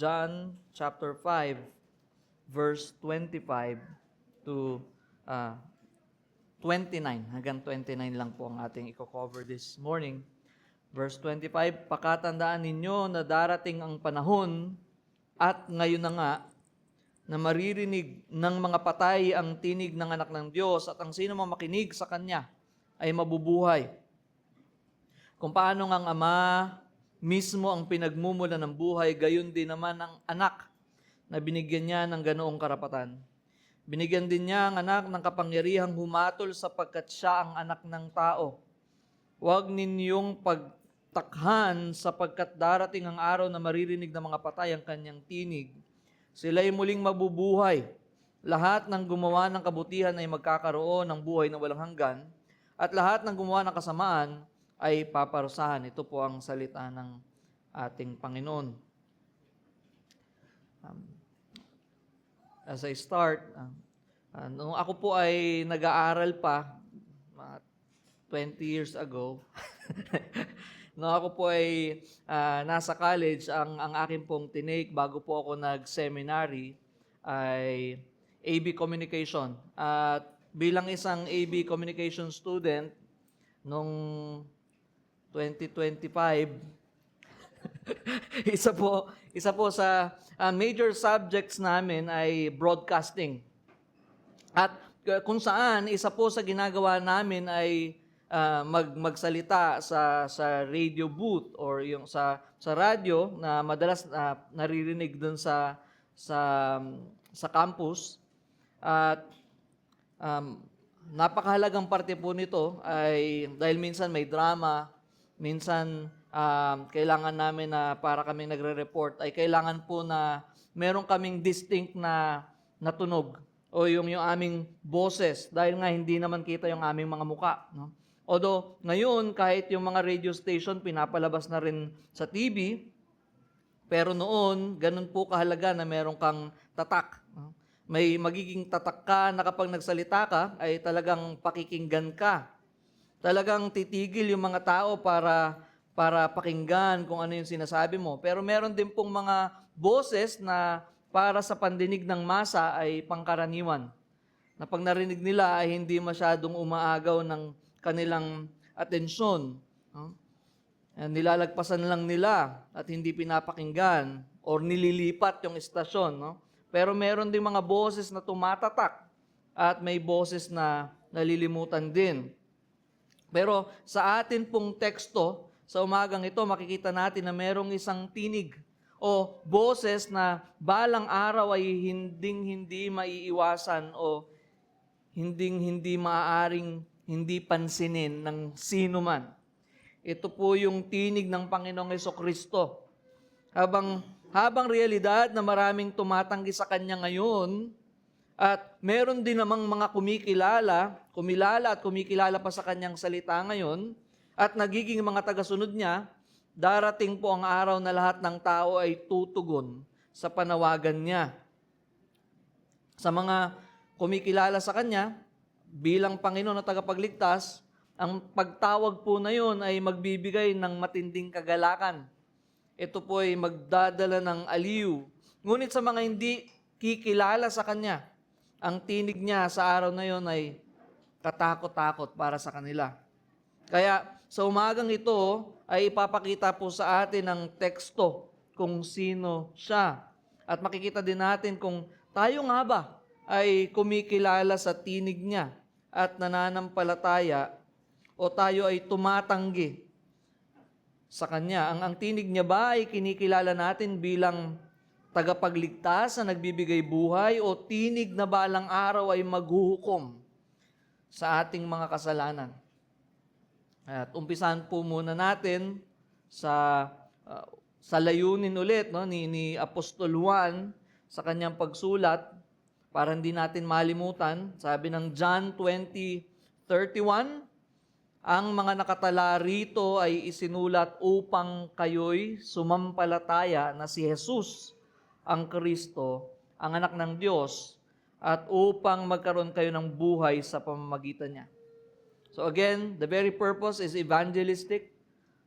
John chapter 5, verse 25 to 29. Hanggang 29 lang po ang ating i-cover this morning. Verse 25, pakatandaan ninyo na darating ang panahon at ngayon na nga na maririnig ng mga patay ang tinig ng anak ng Diyos at ang sino mang makinig sa Kanya ay mabubuhay. Kung paano ang Ama mismo ang pinagmumula ng buhay, gayon din naman ang anak na binigyan niya ng ganoong karapatan. Binigyan din niya ang anak ng kapangyarihang humatol sapagkat siya ang anak ng tao. Huwag ninyong pagtakhan sapagkat darating ang araw na maririnig ng mga patay ang kanyang tinig. Sila'y muling mabubuhay. Lahat ng gumawa ng kabutihan ay magkakaroon ng buhay na walang hanggan at lahat ng gumawa ng kasamaan ay paparusahan. Ito po ang salita ng ating Panginoon. As I start, nung ako po ay nag-aaral pa, 20 years ago, nung ako po ay nasa college, ang akin pong tinake bago po ako nag-seminary ay AB Communication. At bilang isang AB Communication student, nung 2025, isa po sa major subjects namin ay broadcasting. At kung saan, isa po sa ginagawa namin ay magsalita sa radio booth or yung sa radyo na madalas naririnig dun sa campus. At napakahalagang parte po nito ay dahil minsan may drama, minsan kailangan namin na para kami nagre-report ay kailangan po na meron kaming distinct na tunog o yung aming boses dahil nga hindi naman kita yung aming mga muka, no? Although, ngayon, kahit yung mga radio station, pinapalabas na rin sa TV, pero noon, ganun po kahalaga na meron kang tatak. May magiging tatak ka na kapag nagsalita ka, ay talagang pakikinggan ka. Talagang titigil yung mga tao para pakinggan kung ano yung sinasabi mo. Pero meron din pong mga boses na para sa pandinig ng masa ay pangkaraniwan. Na pag narinig nila ay hindi masyadong umaagaw ng kanilang atensyon. Nilalagpasan lang nila at hindi pinapakinggan or nililipat yung istasyon. No? Pero meron din mga boses na tumatatak at may boses na nalilimutan din. Pero sa atin pong teksto, sa umagang ito, makikita natin na merong isang tinig o boses na balang araw ay hindi maiiwasan o hindi maaaring hindi pansinin ng sino man. Ito po yung tinig ng Panginoong Hesukristo. Habang realidad na maraming tumatanggi sa Kanya ngayon, at meron din namang mga kumilala pa sa Kanyang salita ngayon, at nagiging mga tagasunod niya, darating po ang araw na lahat ng tao ay tutugon sa panawagan niya. Sa mga kumikilala sa Kanya, bilang Panginoon na tagapagligtas, ang pagtawag po na yun ay magbibigay ng matinding kagalakan. Ito po ay magdadala ng aliw. Ngunit sa mga hindi kikilala sa Kanya, ang tinig niya sa araw na yun ay katakot-takot para sa kanila. Kaya sa umagang ito ay ipapakita po sa atin ng teksto kung sino siya. At makikita din natin kung tayo nga ba ay kumikilala sa tinig niya at nananampalataya o tayo ay tumatanggi sa Kanya. Ang tinig niya ba ay kinikilala natin bilang tagapagligtas na nagbibigay buhay o tinig na balang araw ay maghuhukom sa ating mga kasalanan? At umpisahan po muna natin sa layunin ulit, no, ni Apostol Juan sa kanyang pagsulat para hindi natin malimutan. Sabi ng John 20:31, ang mga nakatala rito ay isinulat upang kayo'y sumampalataya na si Jesus ang Kristo, ang anak ng Diyos, at upang magkaroon kayo ng buhay sa pamamagitan niya. So again, the very purpose is evangelistic,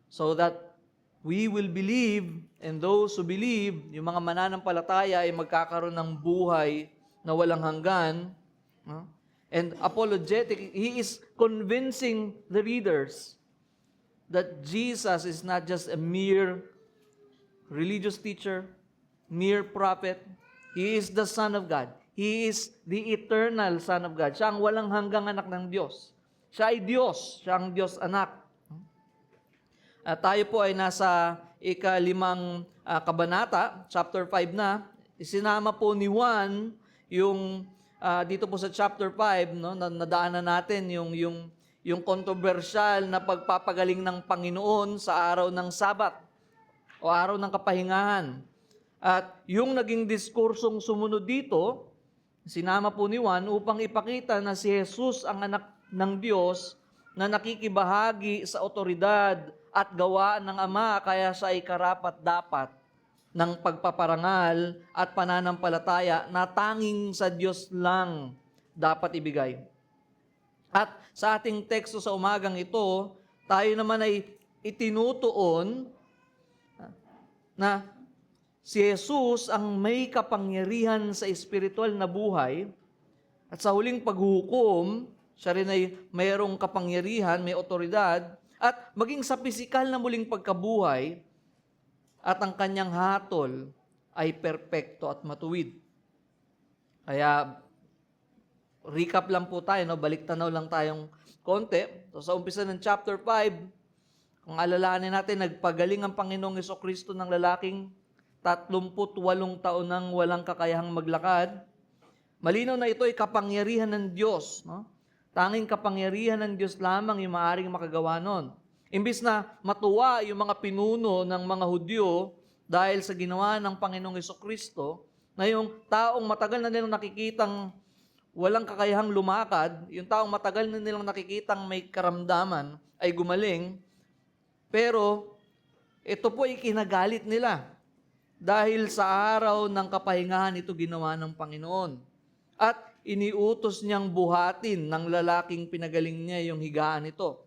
so that we will believe, and those who believe, yung mga mananampalataya ay magkakaroon ng buhay na walang hanggan. No? And apologetic, he is convincing the readers that Jesus is not just a mere religious teacher, mere prophet. He is the Son of God. He is the eternal Son of God. Siya ang walang hanggang anak ng Diyos. Siya ay Diyos. Siya ang Diyos anak. At tayo po ay nasa ika-5 kabanata, chapter 5 na. Isinama po ni Juan yung dito po sa chapter 5, no, nadaanan natin yung kontrobersyal na pagpapagaling ng Panginoon sa araw ng Sabat o araw ng kapahingahan. At yung naging diskursong sumunod dito, sinama po ni Juan upang ipakita na si Jesus ang anak ng Diyos na nakikibahagi sa otoridad at gawaan ng Ama, kaya siya ay karapat-dapat ng pagpaparangal at pananampalataya na tanging sa Diyos lang dapat ibigay. At sa ating teksto sa umagang ito, tayo naman ay itinutuon na si Jesus ang may kapangyarihan sa espiritual na buhay at sa huling paghuhukom, siya rin ay mayroong kapangyarihan, may otoridad, at maging sa pisikal na muling pagkabuhay, at ang kanyang hatol ay perpekto at matuwid. Kaya, recap lang po tayo, no? Balik-tanaw lang tayong konti. So, sa umpisa ng chapter 5, kung alalahanin natin, nagpagaling ang Panginoong Jesucristo ng lalaking 38 taon nang walang kakayahang maglakad. Malinaw na ito ay kapangyarihan ng Diyos. No? Tanging kapangyarihan ng Diyos lamang yung maaaring makagawa nun. Imbis na matuwa yung mga pinuno ng mga Hudyo dahil sa ginawa ng Panginoong Jesucristo, na yung taong matagal na nilang nakikitang walang kakayahang lumakad, yung taong matagal na nilang nakikitang may karamdaman ay gumaling, pero ito po ay kinagalit nila dahil sa araw ng kapahingahan ito ginawa ng Panginoon. At iniutos niyang buhatin ng lalaking pinagaling niya yung higaan ito.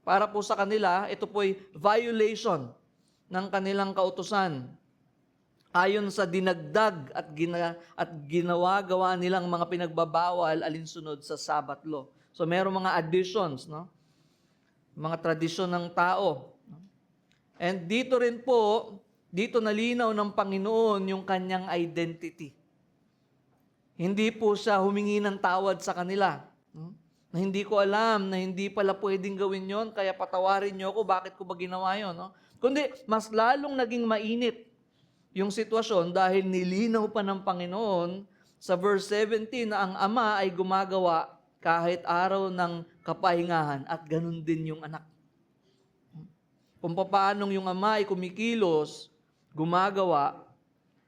Para po sa kanila, ito po ay violation ng kanilang kautusan. Ayon sa dinagdag at ginawa-gawa nilang mga pinagbabawal alinsunod sa Sabbath law. So merong mga additions, no? Mga tradisyon ng tao. And dito rin po, dito nalinaw ng Panginoon yung kanyang identity. Hindi po siya humingi ng tawad sa kanila. Na hindi ko alam, na hindi pala pwedeng gawin yon, kaya patawarin niyo ako, bakit ko ba ginawa yun? No? Kundi, mas lalong naging mainit yung sitwasyon dahil nilinaw pa ng Panginoon sa verse 17 na ang Ama ay gumagawa kahit araw ng kapahingahan at ganun din yung anak. Kung paanong yung Ama ay kumikilos, gumagawa,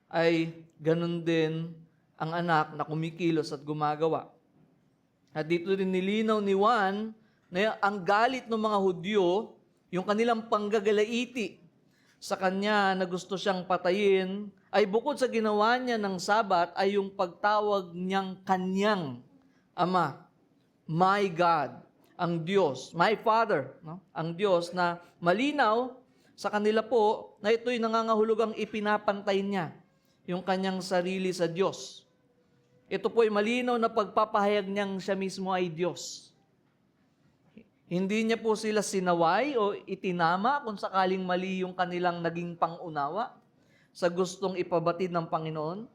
ay ganun din ang anak na kumikilos at gumagawa. At dito rin nilinaw ni Juan na ang galit ng mga Hudyo, yung kanilang panggagalaiti sa kanya na gusto siyang patayin, ay bukod sa ginawa niya ng Sabat ay yung pagtawag niyang kanyang Ama, my God, ang Diyos, my Father, no? Ang Diyos na malinaw sa kanila po na ito'y nangangahulugang ipinapantay niya yung kanyang sarili sa Diyos. Ito po ay malinaw na pagpapahayag niyang siya mismo ay Diyos. Hindi niya po sila sinaway o itinama kung sakaling mali yung kanilang naging pangunawa sa gustong ipabatid ng Panginoon.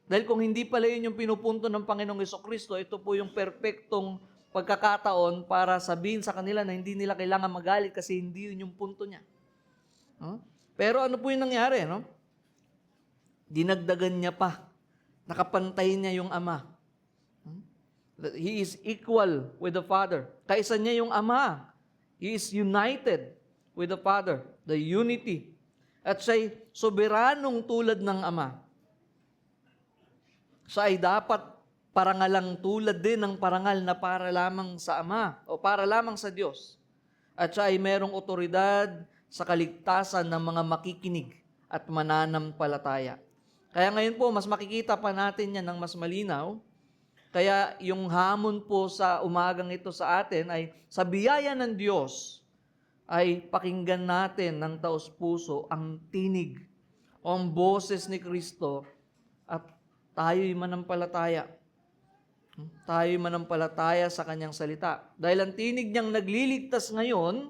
Dahil kung hindi pala yun yung pinupunto ng Panginoong Jesucristo, ito po yung perpektong pagkakataon para sabihin sa kanila na hindi nila kailangan magalit kasi hindi yun yung punto niya. Pero ano po yung nangyari? No? Dinagdagan niya pa. Nakapantay niya yung Ama. He is equal with the Father. Kaisa niya yung Ama. He is united with the Father. The unity. At siya'y soberanong tulad ng Ama. Siya ay dapat parangalang tulad din ng parangal na para lamang sa Ama o para lamang sa Diyos. At siya ay merong otoridad sa kaligtasan ng mga makikinig at mananampalataya. Kaya ngayon po, mas makikita pa natin yan ng mas malinaw. Kaya yung hamon po sa umagang ito sa atin ay sa biyaya ng Diyos, ay pakinggan natin ng taos-puso ang tinig o ang boses ni Kristo at tayo'y manampalataya. Tayo'y manampalataya sa kanyang salita. Dahil ang tinig niyang nagliligtas ngayon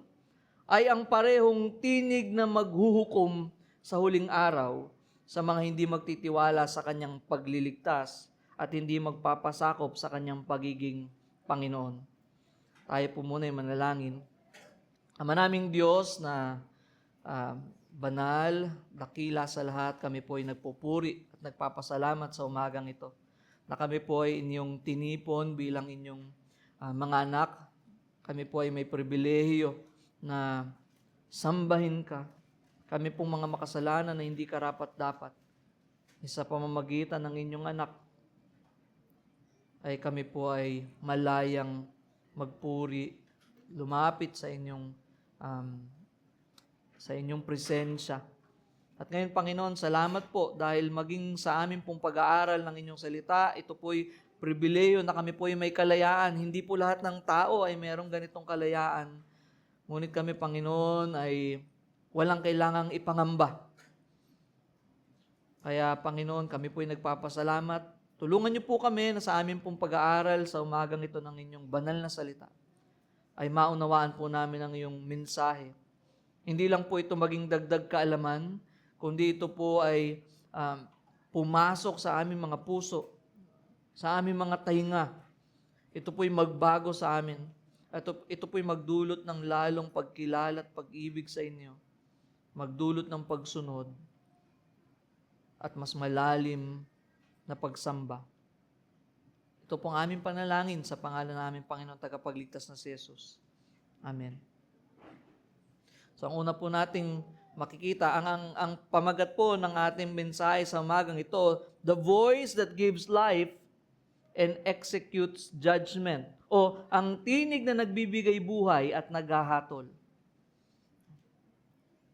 ay ang parehong tinig na maghuhukom sa huling araw sa mga hindi magtitiwala sa kanyang pagliligtas at hindi magpapasakop sa kanyang pagiging Panginoon. Tayo po muna ay manalangin. Ama naming Diyos na banal, dakila sa lahat, kami po ay nagpupuri at nagpapasalamat sa umagang ito na kami po ay inyong tinipon bilang inyong mga anak. Kami po ay may pribilehiyo na sambahin ka. Kami pong mga makasalanan na hindi karapat-dapat. Sa pamamagitan ng inyong anak, ay kami po ay malayang magpuri, lumapit sa inyong presensya. At ngayon, Panginoon, salamat po dahil maging sa amin pong pag-aaral ng inyong salita, ito po'y pribileyo na kami po'y may kalayaan. Hindi po lahat ng tao ay merong ganitong kalayaan. Ngunit kami, Panginoon, ay walang kailangang ipangamba. Kaya, Panginoon, kami po'y nagpapasalamat. Tulungan niyo po kami na sa amin pong pag-aaral sa umagang ito ng inyong banal na salita ay maunawaan po namin ang iyong mensahe. Hindi lang po ito maging dagdag kaalaman, kundi ito po ay pumasok sa aming mga puso, sa aming mga tainga. Ito po'y magbago sa amin. Ito po'y magdulot ng lalong pagkilala at pag-ibig sa inyo. Magdulot ng pagsunod at mas malalim na pagsamba. Ito pong aming panalangin sa pangalan namin, Panginoon tagapagligtas na si Jesus. Amen. So ang una po nating makikita, ang pamagat po ng ating mensahe sa umagang ito, the voice that gives life and executes judgment. O ang tinig na nagbibigay buhay at naghahatol.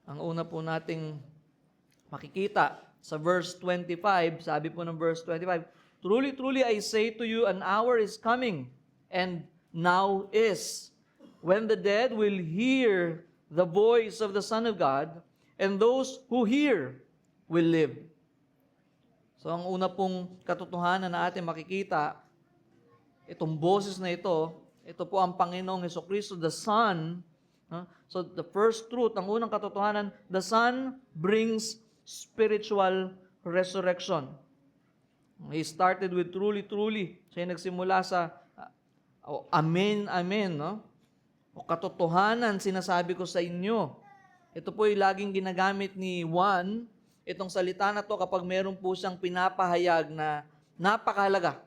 Ang una po nating makikita sa verse 25, sabi po ng verse 25, truly, truly, I say to you, an hour is coming, and now is, when the dead will hear the voice of the Son of God, and those who hear will live. So, ang una pong katotohanan na ating makikita, itong boses na ito po ang Panginoong Hesukristo, the Son. So, the first truth, ang unang katotohanan, the Son brings spiritual resurrection. He started with truly, truly. Siya nagsimula sa amen, amen. No? O katotohanan, sinasabi ko sa inyo. Ito po yung laging ginagamit ni Juan, itong salita na to kapag meron po siyang pinapahayag na napakahalaga.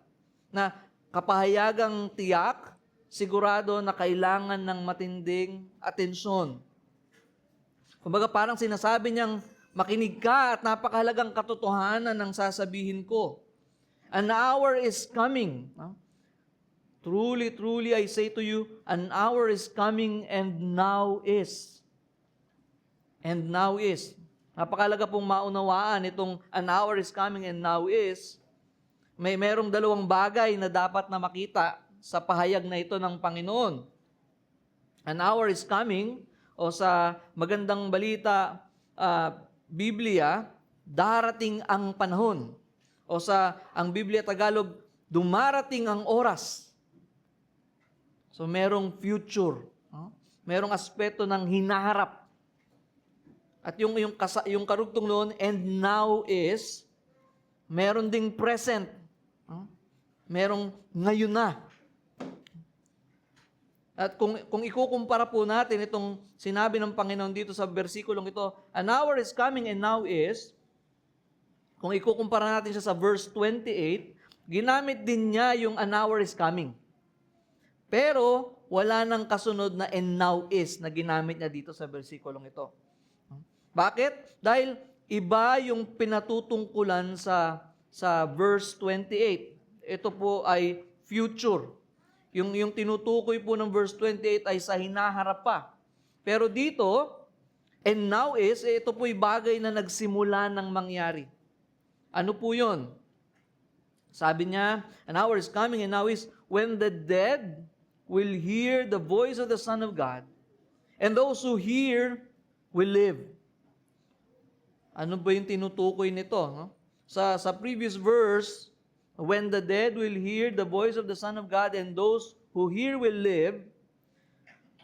Na kapahayagang tiyak, sigurado na kailangan ng matinding atensyon. Kumbaga parang sinasabi niyang, makinig ka at napakahalagang katotohanan ng sasabihin ko. An hour is coming. Truly, truly, I say to you, an hour is coming and now is. And now is. Napakahalaga pong maunawaan itong an hour is coming and now is. Merong dalawang bagay na dapat na makita sa pahayag na ito ng Panginoon. An hour is coming, o sa magandang balita, Biblia, darating ang panahon. O sa ang Biblia Tagalog, dumarating ang oras. So merong future, merong aspeto ng hinaharap. At yung karugtong noon, and now is, meron ding present. Merong ngayon na. At kung ikukumpara po natin itong sinabi ng Panginoon dito sa versikulong ito, an hour is coming and now is, kung ikukumpara natin siya sa verse 28, ginamit din niya yung an hour is coming. Pero wala nang kasunod na and now is na ginamit niya dito sa versikulong ito. Bakit? Dahil iba yung pinatutungkulan sa verse 28. Ito po ay future. Yung tinutukoy po ng verse 28 ay sa hinaharap pa. Pero dito, and now is, ito po'y bagay na nagsimula ng mangyari. Ano po yun? Sabi niya, an hour is coming and now is when the dead will hear the voice of the Son of God, And those who hear will live. Ano ba yung tinutukoy nito? No? Sa previous verse, when the dead will hear the voice of the Son of God and those who hear will live,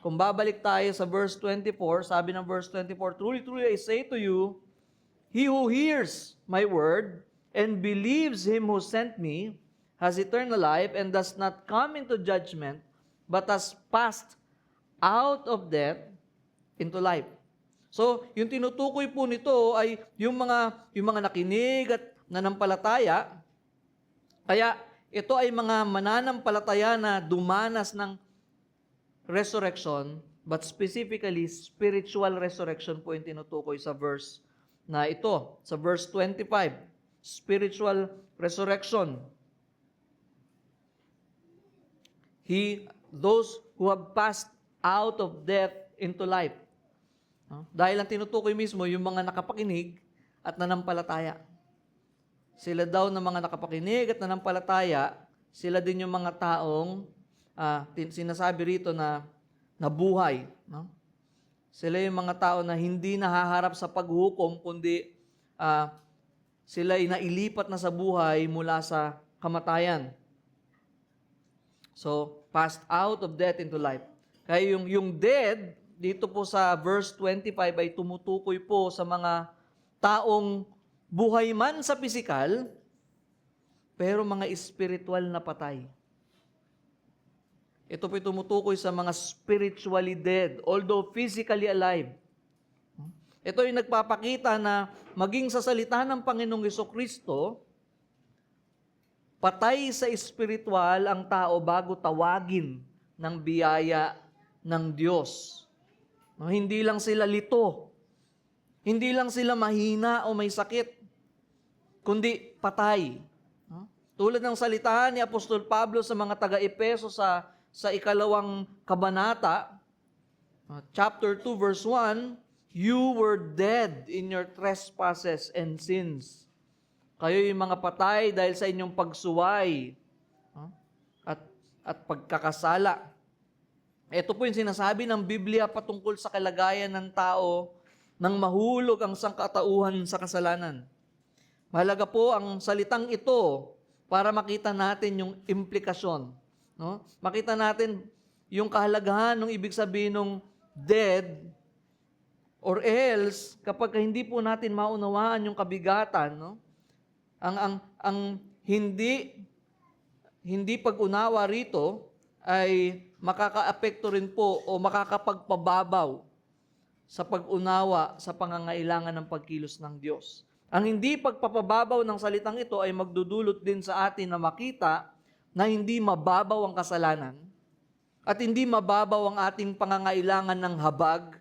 kung babalik tayo sa verse 24, sabi ng verse 24, truly, truly, I say to you, he who hears my word and believes him who sent me has eternal life and does not come into judgment, but has passed out of death into life. So, yung tinutukoy po nito ay yung mga nakinig at nanampalataya. Kaya ito ay mga mananampalataya na dumanas ng resurrection, but specifically spiritual resurrection po yung tinutukoy sa verse na ito, sa verse 25. Spiritual resurrection. Those who have passed out of death into life. Dahil ang tinutukoy mismo yung mga nakapakinig at nanampalataya. Sila daw na mga nakapakinig at nanampalataya, sila din yung mga taong sinasabi rito na nabuhay. No? Sila yung mga tao na hindi nahaharap sa paghukom, kundi sila ay nailipat na sa buhay mula sa kamatayan. So, passed out of death into life. Kaya yung dead, dito po sa verse 25 ay tumutukoy po sa mga taong buhay man sa pisikal, pero mga spiritual na patay. Ito po tumutukoy sa mga spiritually dead, although physically alive. Ito ay nagpapakita na maging sa salita ng Panginoong Jesucristo, patay sa spiritual ang tao bago tawagin ng biyaya ng Diyos. No, hindi lang sila lito. Hindi lang sila mahina o may sakit, kundi patay. No? Tulad ng salita ni Apostol Pablo sa mga taga-Epeso sa 2 kabanata, chapter 2 verse 1, you were dead in your trespasses and sins. Kayo yung mga patay dahil sa inyong pagsuway at pagkakasala. Ito po yung sinasabi ng Biblia patungkol sa kalagayan ng tao nang mahulog ang sangkatauhan sa kasalanan. Mahalaga po ang salitang ito para makita natin yung implikasyon. No? Makita natin yung kahalagahan ng ibig sabihin ng dead or else kapag hindi po natin maunawaan yung kabigatan, no? Ang hindi pag-unawa rito ay makakaapekto rin po o makakapagpababaw sa pag-unawa sa pangangailangan ng pagkilos ng Diyos. Ang hindi pagpapababaw ng salitang ito ay magdudulot din sa atin na makita na hindi mababaw ang kasalanan at hindi mababaw ang ating pangangailangan ng habag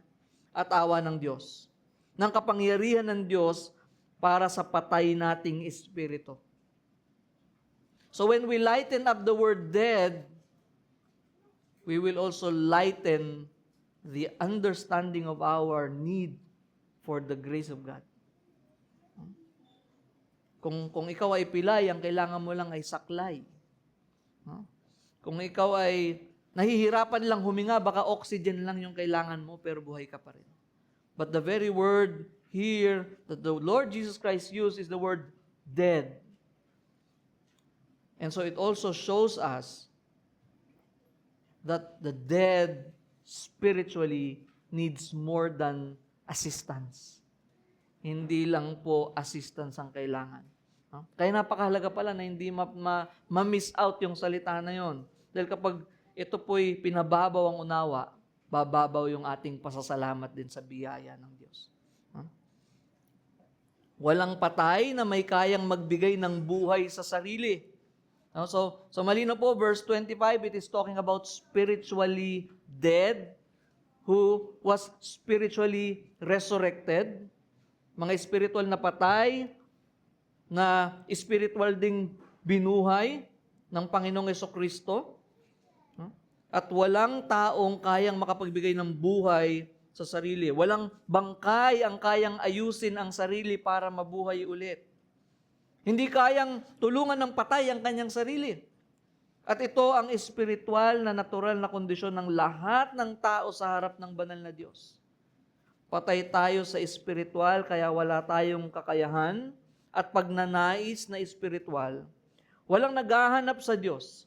at awa ng Diyos, ng kapangyarihan ng Diyos para sa patay nating espiritu. So when we lighten up the word dead, we will also lighten the understanding of our need for the grace of God. Kung ikaw ay pilay, ang kailangan mo lang ay saklay. Kung ikaw ay nahihirapan lang huminga, baka oxygen lang yung kailangan mo, pero buhay ka pa rin. But the very word here that the Lord Jesus Christ used is the word dead. And so it also shows us that the dead spiritually needs more than assistance. Hindi lang po assistance ang kailangan. Kaya napakahalaga pala na hindi ma-miss out yung salita na yon. Dahil kapag ito po'y pinababaw ang unawa, bababaw yung ating pasasalamat din sa biyaya ng Diyos. Walang patay na may kayang magbigay ng buhay sa sarili. So malino po, verse 25, it is talking about spiritually dead, who was spiritually resurrected. Mga spiritual na patay, na spiritual ding binuhay ng Panginoong Jesucristo. At walang taong kayang makapagbigay ng buhay sa sarili. Walang bangkay ang kayang ayusin ang sarili para mabuhay ulit. Hindi kayang tulungan ng patay ang kanyang sarili. At ito ang espiritual na natural na kondisyon ng lahat ng tao sa harap ng banal na Diyos. Patay tayo sa espiritual kaya wala tayong kakayahan at pagnanais na espiritual. Walang naghahanap sa Diyos.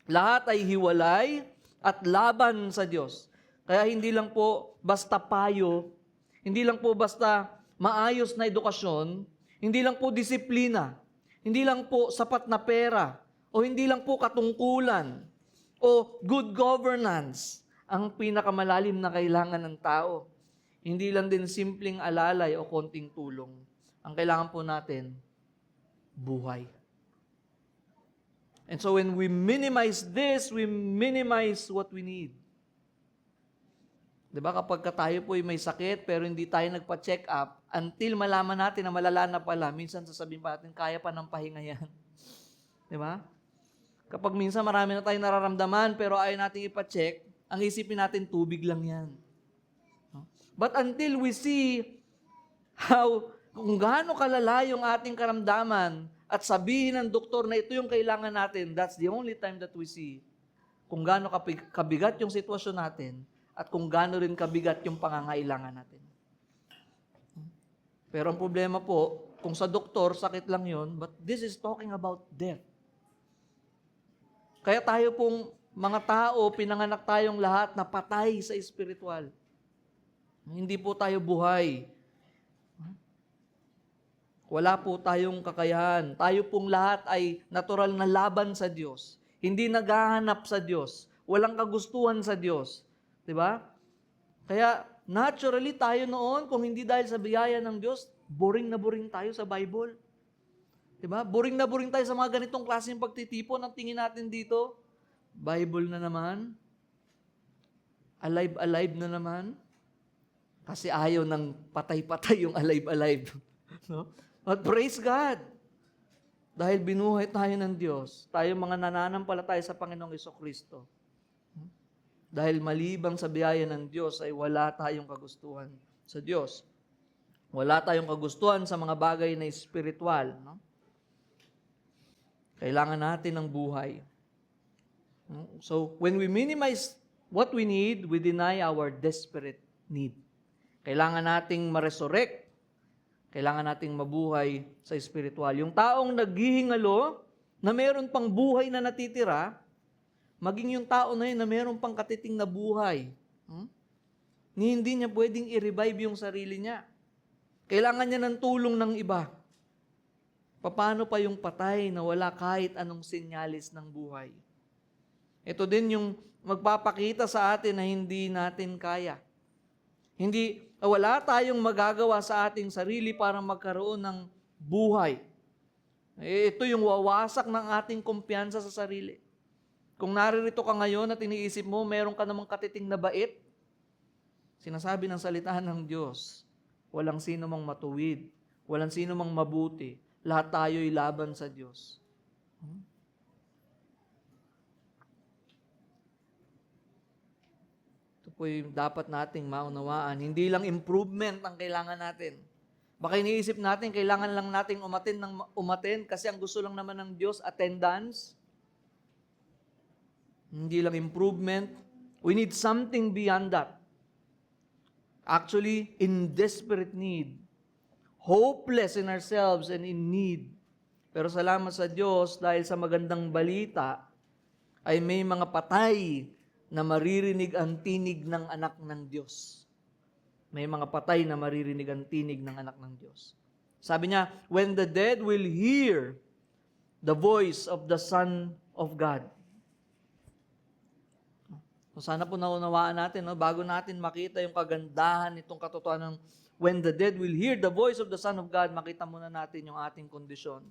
Lahat ay hiwalay at laban sa Diyos. Kaya hindi lang po basta payo, hindi lang po basta maayos na edukasyon, hindi lang po disiplina, hindi lang po sapat na pera, o hindi lang po katungkulan, o good governance ang pinakamalalim na kailangan ng tao. Hindi lang din simpleng alalay o konting tulong. Ang kailangan po natin, buhay. And so when we minimize this, we minimize what we need. Diba kapag tayo po ay may sakit pero hindi tayo nagpa-check up, until malaman natin na malala na pala, minsan sasabihin pa natin, kaya pa ng pahinga yan. Diba? Kapag minsan marami na tayong nararamdaman pero ayaw natin ipa-check, ang isipin natin tubig lang yan. But until we see kung gaano kalala yung ating karamdaman at sabihin ng doktor na ito yung kailangan natin, that's the only time that we see kung gaano kabigat yung sitwasyon natin at kung gaano rin kabigat yung pangangailangan natin. Pero ang problema po, kung sa doktor, sakit lang yun, but this is talking about death. Kaya tayo pong mga tao, pinanganak tayong lahat na patay sa espiritual. Hindi po tayo buhay. Wala po tayong kakayahan. Tayo pong lahat ay natural na laban sa Diyos. Hindi naghahanap sa Diyos. Walang kagustuhan sa Diyos. Diba? Kaya naturally tayo noon, kung hindi dahil sa biyaya ng Diyos, boring na boring tayo sa Bible. Diba? Boring na boring tayo sa mga ganitong klaseng pagtitipon. Ang tingin natin dito, Bible na naman. Alive-alive na naman. Kasi ayaw ng patay-patay yung alive-alive. No? But praise God. Dahil binuhay tayo ng Diyos, tayo mga nananampalataya sa Panginoong Jesucristo. Dahil malibang sa biyaya ng Diyos ay wala tayong kagustuhan sa Diyos. Wala tayong kagustuhan sa mga bagay na espiritual. No? Kailangan natin ng buhay. So, when we minimize what we need, we deny our desperate need. Kailangan nating ma-resurrect. Kailangan nating mabuhay sa espiritual. Yung taong naghihingalo na meron pang buhay na natitira, maging yung tao na yun na meron pang katiting na buhay, hindi niya pwedeng i-revive yung sarili niya. Kailangan niya ng tulong ng iba. Paano pa yung patay na wala kahit anong senyalis ng buhay? Ito din yung magpapakita sa atin na hindi natin kaya. Wala tayong magagawa sa ating sarili para magkaroon ng buhay. Ito yung wawasak ng ating kumpiyansa sa sarili. Kung naririto ka ngayon at iniisip mo, meron ka namang katiting na bait, sinasabi ng salita ng Diyos, walang sino mang matuwid, walang sino mang mabuti, lahat tayo'y laban sa Diyos. Ito po yung dapat nating maunawaan. Hindi lang improvement ang kailangan natin. Baka iniisip natin, kailangan lang nating umaten kasi ang gusto lang naman ng Diyos, attendance. Hindi lang improvement. We need something beyond that. Actually, in desperate need. Hopeless in ourselves and in need. Pero salamat sa Diyos dahil sa magandang balita ay may mga patay na maririnig ang tinig ng anak ng Diyos. May mga patay na maririnig ang tinig ng anak ng Diyos. Sabi niya, when the dead will hear the voice of the Son of God. So sana po naunawaan natin, bago natin makita yung kagandahan nitong katotohanan ng when the dead will hear the voice of the Son of God, makita muna natin yung ating kondisyon.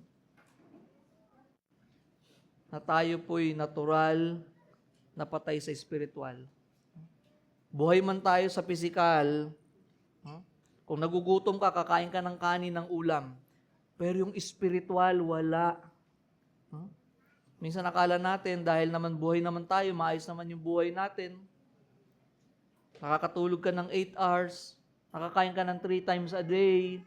Na tayo po'y natural na patay sa spiritual. Buhay man tayo sa physical, kung nagugutom ka, kakain ka ng kanin ng ulam. Pero yung spiritual, wala. Minsan nakala natin, dahil naman buhay naman tayo, maayos naman yung buhay natin. Nakakatulog ka ng 8 hours, nakakain ka ng 3 times a day.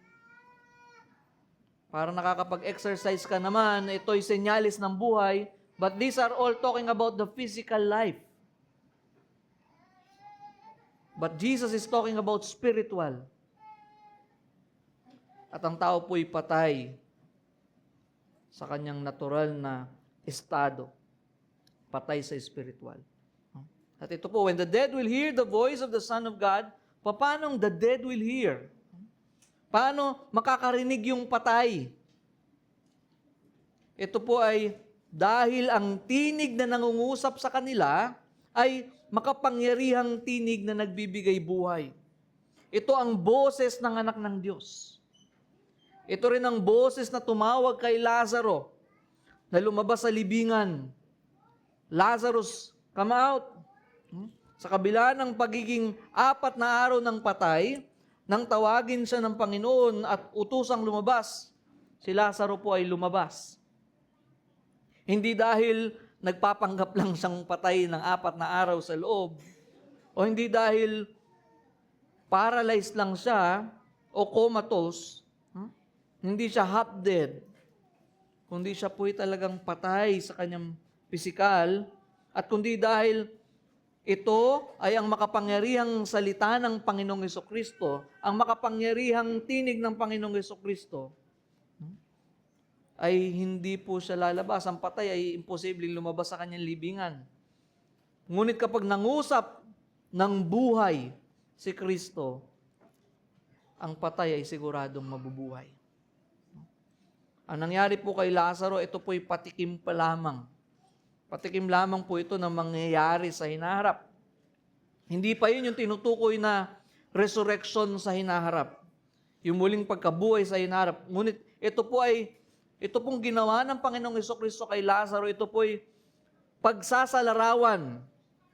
Para nakakapag-exercise ka naman, ito'y senyalis ng buhay. But these are all talking about the physical life. But Jesus is talking about spiritual. At ang tao po'y patay sa kanyang natural na estado. Patay sa spiritual. At ito po, when the dead will hear the voice of the Son of God, paano the dead will hear? Paano makakarinig yung patay? Ito po ay dahil ang tinig na nangungusap sa kanila ay makapangyarihang tinig na nagbibigay buhay. Ito ang boses ng anak ng Diyos. Ito rin ang boses na tumawag kay Lazaro na lumabas sa libingan. Lazarus, come out. Sa kabila ng pagiging 4 na araw ng patay, nang tawagin siya ng Panginoon at utusang lumabas, si Lazaro po ay lumabas. Hindi dahil nagpapanggap lang siyang patay ng 4 na araw sa loob, o hindi dahil paralyzed lang siya o comatose, hindi siya half dead, kundi siya po'y talagang patay sa kanyang pisikal, at kundi dahil ito ay ang makapangyarihang salita ng Panginoong Hesukristo, ang makapangyarihang tinig ng Panginoong Hesukristo, ay hindi po siya lalabas. Ang patay ay imposibleng lumabas sa kanyang libingan. Ngunit kapag nangusap ng buhay si Kristo, ang patay ay siguradong mabubuhay. Ang nangyari po kay Lazaro, ito po'y patikim pa lamang. Patikim lamang po ito na mangyayari sa hinaharap. Hindi pa yun yung tinutukoy na resurrection sa hinaharap. Yung muling pagkabuhay sa hinaharap. Ngunit ito pong ginawa ng Panginoong Hesukristo kay Lazaro, ito po'y pagsasalarawan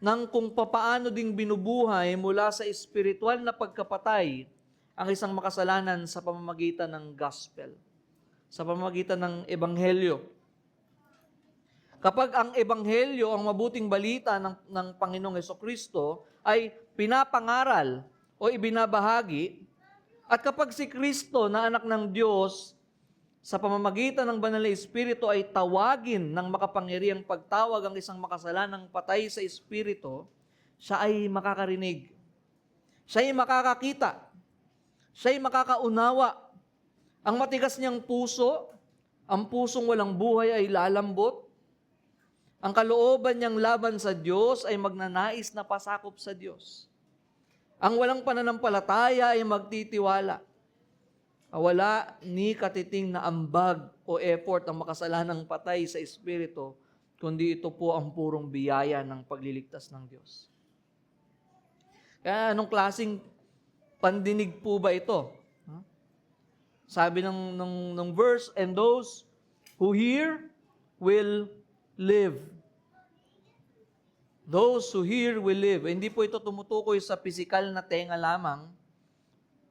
ng kung papaano ding binubuhay mula sa espiritual na pagkapatay ang isang makasalanan sa pamamagitan ng gospel, sa pamamagitan ng ebanghelyo. Kapag ang ebanghelyo, ang mabuting balita ng Panginoong Hesukristo ay pinapangaral o ibinabahagi, at kapag si Kristo na anak ng Diyos sa pamamagitan ng Banal na Espiritu ay tawagin ng makapangyarihang pagtawag ang isang makasalanang patay sa Espiritu, siya ay makakarinig. Siya ay makakakita. Siya ay makakaunawa. Ang matigas niyang puso, ang pusong walang buhay ay lalambot. Ang kalooban niyang laban sa Diyos ay magnanais na pasakop sa Diyos. Ang walang pananampalataya ay magtitiwala. Wala ni katiting na ambag o effort ang makasalanang patay sa Espiritu, kundi ito po ang purong biyaya ng pagliligtas ng Diyos. Kaya anong klaseng pandinig po ba ito? Sabi ng verse, and those who hear will live. Those who hear will live. Hindi po ito tumutukoy sa pisikal na tenga lamang.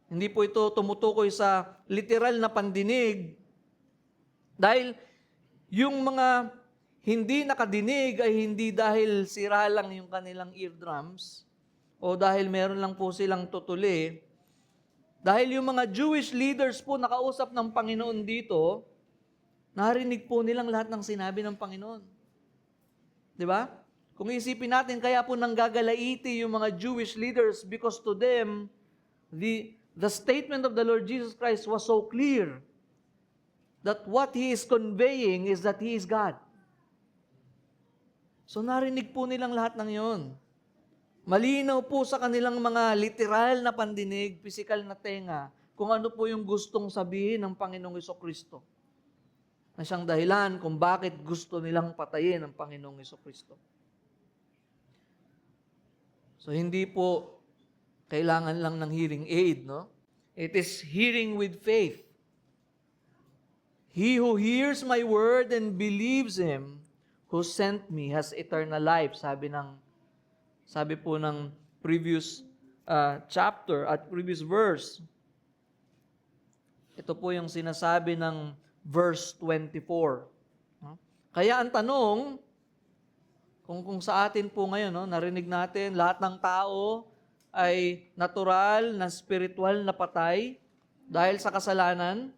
Hindi po ito tumutukoy sa literal na pandinig. Dahil yung mga hindi nakadinig ay hindi dahil sira lang yung kanilang eardrums o dahil meron lang po silang tutuli. Dahil yung mga Jewish leaders po nakausap ng Panginoon dito, narinig po nilang lahat ng sinabi ng Panginoon. Di ba? Kung isipin natin, kaya po nanggagalaiti yung mga Jewish leaders because to them, the statement of the Lord Jesus Christ was so clear that what He is conveying is that He is God. So narinig po nilang lahat ng yon. Malinaw po sa kanilang mga literal na pandinig, physical na tenga, kung ano po yung gustong sabihin ng Panginoong Hesukristo. Na siyang dahilan kung bakit gusto nilang patayin ang Panginoong Hesukristo. So hindi po kailangan lang ng hearing aid, no? It is hearing with faith. He who hears my word and believes Him who sent me has eternal life. Sabi po ng previous chapter at previous verse. Ito po yung sinasabi ng verse 24. Kaya ang tanong, kung sa atin po ngayon, no, narinig natin, lahat ng tao ay natural na spiritual na patay dahil sa kasalanan.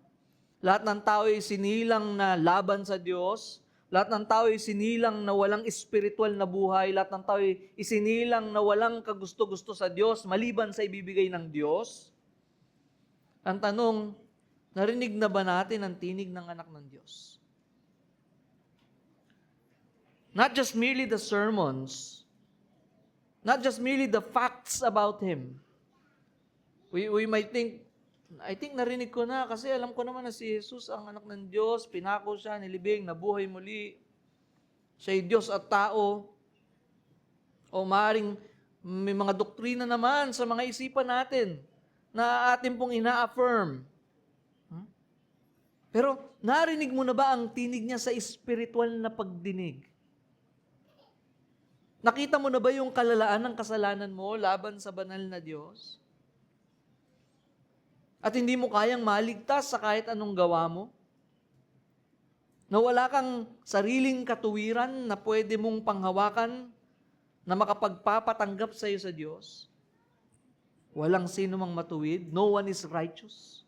Lahat ng tao ay sinilang na laban sa Diyos. Lahat ng tao ay isinilang na walang spiritual na buhay. Lahat ng tao ay isinilang na walang kagusto-gusto sa Diyos, maliban sa ibibigay ng Diyos. Ang tanong, narinig na ba natin ang tinig ng anak ng Diyos? Not just merely the sermons, not just merely the facts about Him. We might think, I think narinig ko na kasi alam ko naman na si Jesus ang anak ng Diyos, pinako siya, nilibing, nabuhay muli. Siya'y Diyos at tao. O maaaring may mga doktrina naman sa mga isipan natin na atin pong ina-affirm. Pero narinig mo na ba ang tinig niya sa spiritual na pagdinig? Nakita mo na ba yung kalalaan ng kasalanan mo laban sa banal na Diyos? At hindi mo kayang maligtas sa kahit anong gawa mo? Na wala kang sariling katuwiran na pwede mong panghawakan na makapagpapatanggap sa iyo sa Diyos? Walang sino mang matuwid. No one is righteous.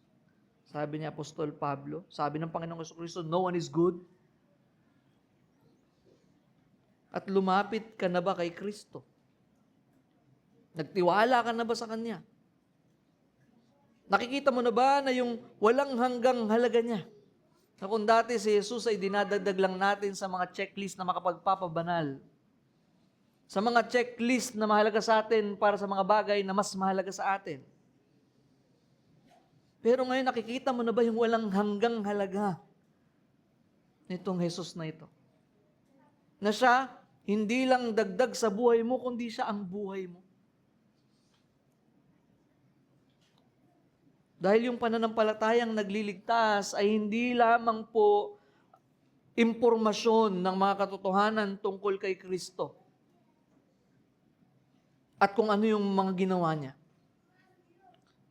Sabi ni Apostol Pablo. Sabi ng Panginoong Jesucristo, no one is good. At lumapit ka na ba kay Kristo? Nagtiwala ka na ba sa Kanya? Nakikita mo na ba na yung walang hanggang halaga niya? Na kung dati si Jesus ay dinadagdag lang natin sa mga checklist na makapagpapabanal. Sa mga checklist na mahalaga sa atin para sa mga bagay na mas mahalaga sa atin. Pero ngayon nakikita mo na ba yung walang hanggang halaga nitong Jesus na ito? Na siya, hindi lang dagdag sa buhay mo, kundi siya ang buhay mo. Dahil yung pananampalatayang nagliligtas ay hindi lamang po impormasyon ng mga katotohanan tungkol kay Kristo. At kung ano yung mga ginawa niya.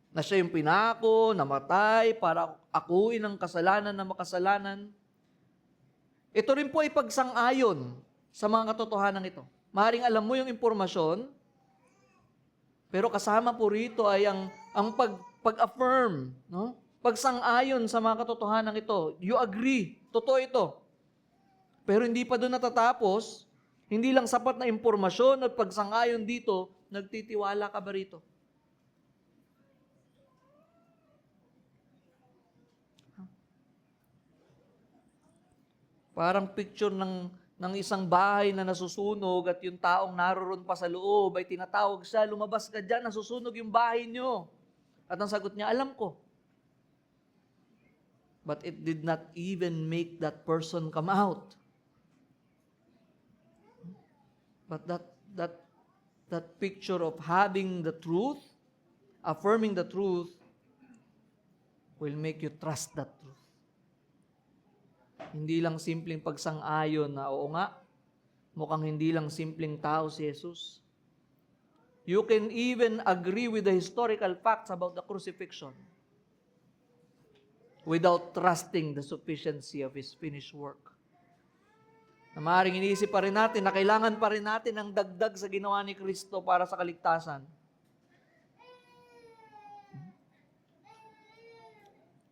Na siya yung pinako, namatay para akuin ang kasalanan na makasalanan. Ito rin po ay pagsang-ayon sa mga katotohanan ito. Maaaring alam mo yung impormasyon, pero kasama po rito ay ang pag-affirm, no? Pagsang-ayon sa mga katotohanan ito. You agree, totoo ito. Pero hindi pa doon natatapos, hindi lang sapat na impormasyon at pagsang-ayon dito, nagtitiwala ka ba rito? Parang picture ng isang bahay na nasusunog at yung taong naroon pa sa loob ay tinatawag siya, lumabas ka dyan, nasusunog yung bahay nyo. At ang sagot niya, alam ko. But it did not even make that person come out. But that picture of having the truth, affirming the truth, will make you trust that truth. Hindi lang simpleng pagsang-ayon na oo nga, mukhang hindi lang simpleng tao si Jesus. You can even agree with the historical facts about the crucifixion without trusting the sufficiency of His finished work. Na maaaring iniisip pa rin natin na kailangan pa rin natin ang dagdag sa ginawa ni Kristo para sa kaligtasan.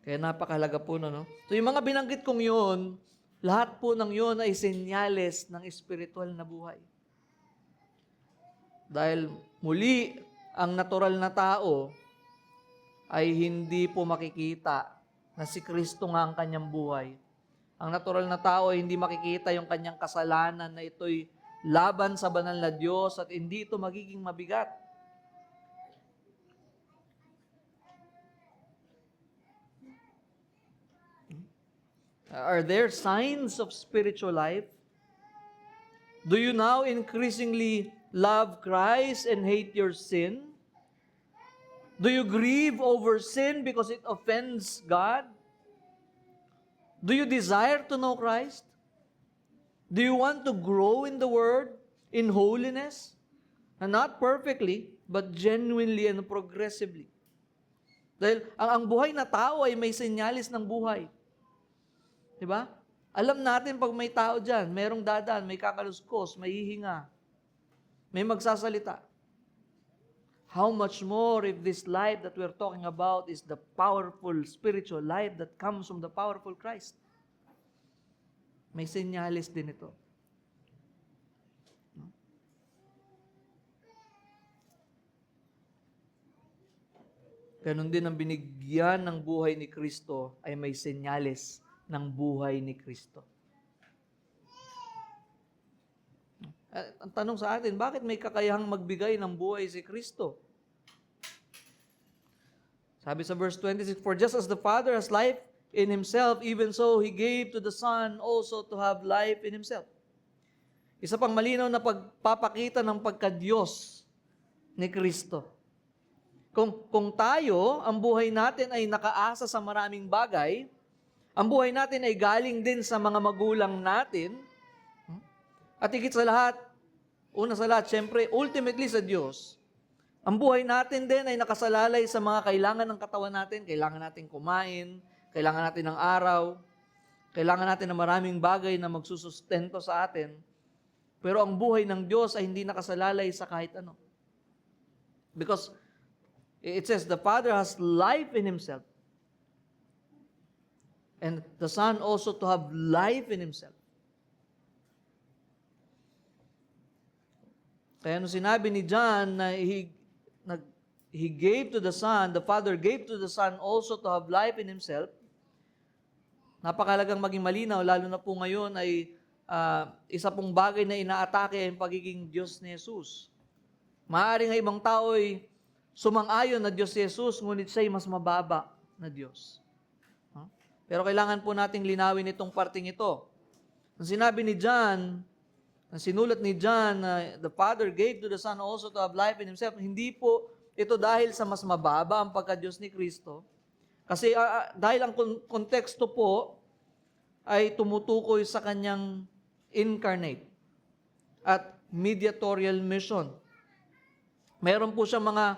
Kaya napakahalaga po, no? So yung mga binanggit kong yun, lahat po ng yun ay senyales ng espiritual na buhay. Dahil muli, ang natural na tao ay hindi po makikita na si Kristo nga ang kanyang buhay. Ang natural na tao ay hindi makikita yung kanyang kasalanan na ito'y laban sa banal na Diyos at hindi ito magiging mabigat. Are there signs of spiritual life? Do you now increasingly love Christ and hate your sin? Do you grieve over sin because it offends God? Do you desire to know Christ? Do you want to grow in the Word, in holiness? And not perfectly, but genuinely and progressively. Dahil ang buhay na tao ay may senyalis ng buhay. Diba? Alam natin pag may tao dyan, merong dadaan, may kakaluskos, may hihinga, may magsasalita. How much more if this life that we're talking about is the powerful spiritual life that comes from the powerful Christ? May senyales din ito. Ganon din ang binigyan ng buhay ni Kristo ay may senyales ng buhay ni Kristo. Ang tanong sa atin, bakit may kakayahang magbigay ng buhay si Kristo? Sabi sa verse 26, "For just as the Father has life in Himself, even so He gave to the Son also to have life in Himself." Isa pang malinaw na pagpapakita ng pagka-Diyos ni Kristo. Kung tayo, ang buhay natin ay nakaasa sa maraming bagay, ang buhay natin ay galing din sa mga magulang natin, at higit sa lahat, una sa lahat, syempre, ultimately sa Diyos, ang buhay natin din ay nakasalalay sa mga kailangan ng katawan natin. Kailangan natin kumain, kailangan natin ng araw, kailangan natin ng maraming bagay na magsusustento sa atin. Pero ang buhay ng Diyos ay hindi nakasalalay sa kahit ano. Because it says, the Father has life in Himself. And the Son also to have life in Himself. Kaya nung sinabi ni John na He gave to the Son, the Father gave to the Son also to have life in Himself, napakalagang maging malinaw, lalo na po ngayon ay isa pong bagay na inaatake ay ang pagiging Diyos ni Jesus. Maaaring ang ibang tao ay sumang-ayon na Diyos si Jesus, ngunit siya'y mas mababa na Diyos. Pero kailangan po nating linawin itong parting ito. Ang sinabi ni John, ang sinulat ni John, the Father gave to the Son also to have life in Himself, hindi po ito dahil sa mas mababa ang pagka-Diyos ni Kristo. Kasi dahil ang konteksto po ay tumutukoy sa Kanyang incarnate at mediatorial mission. Meron po siyang mga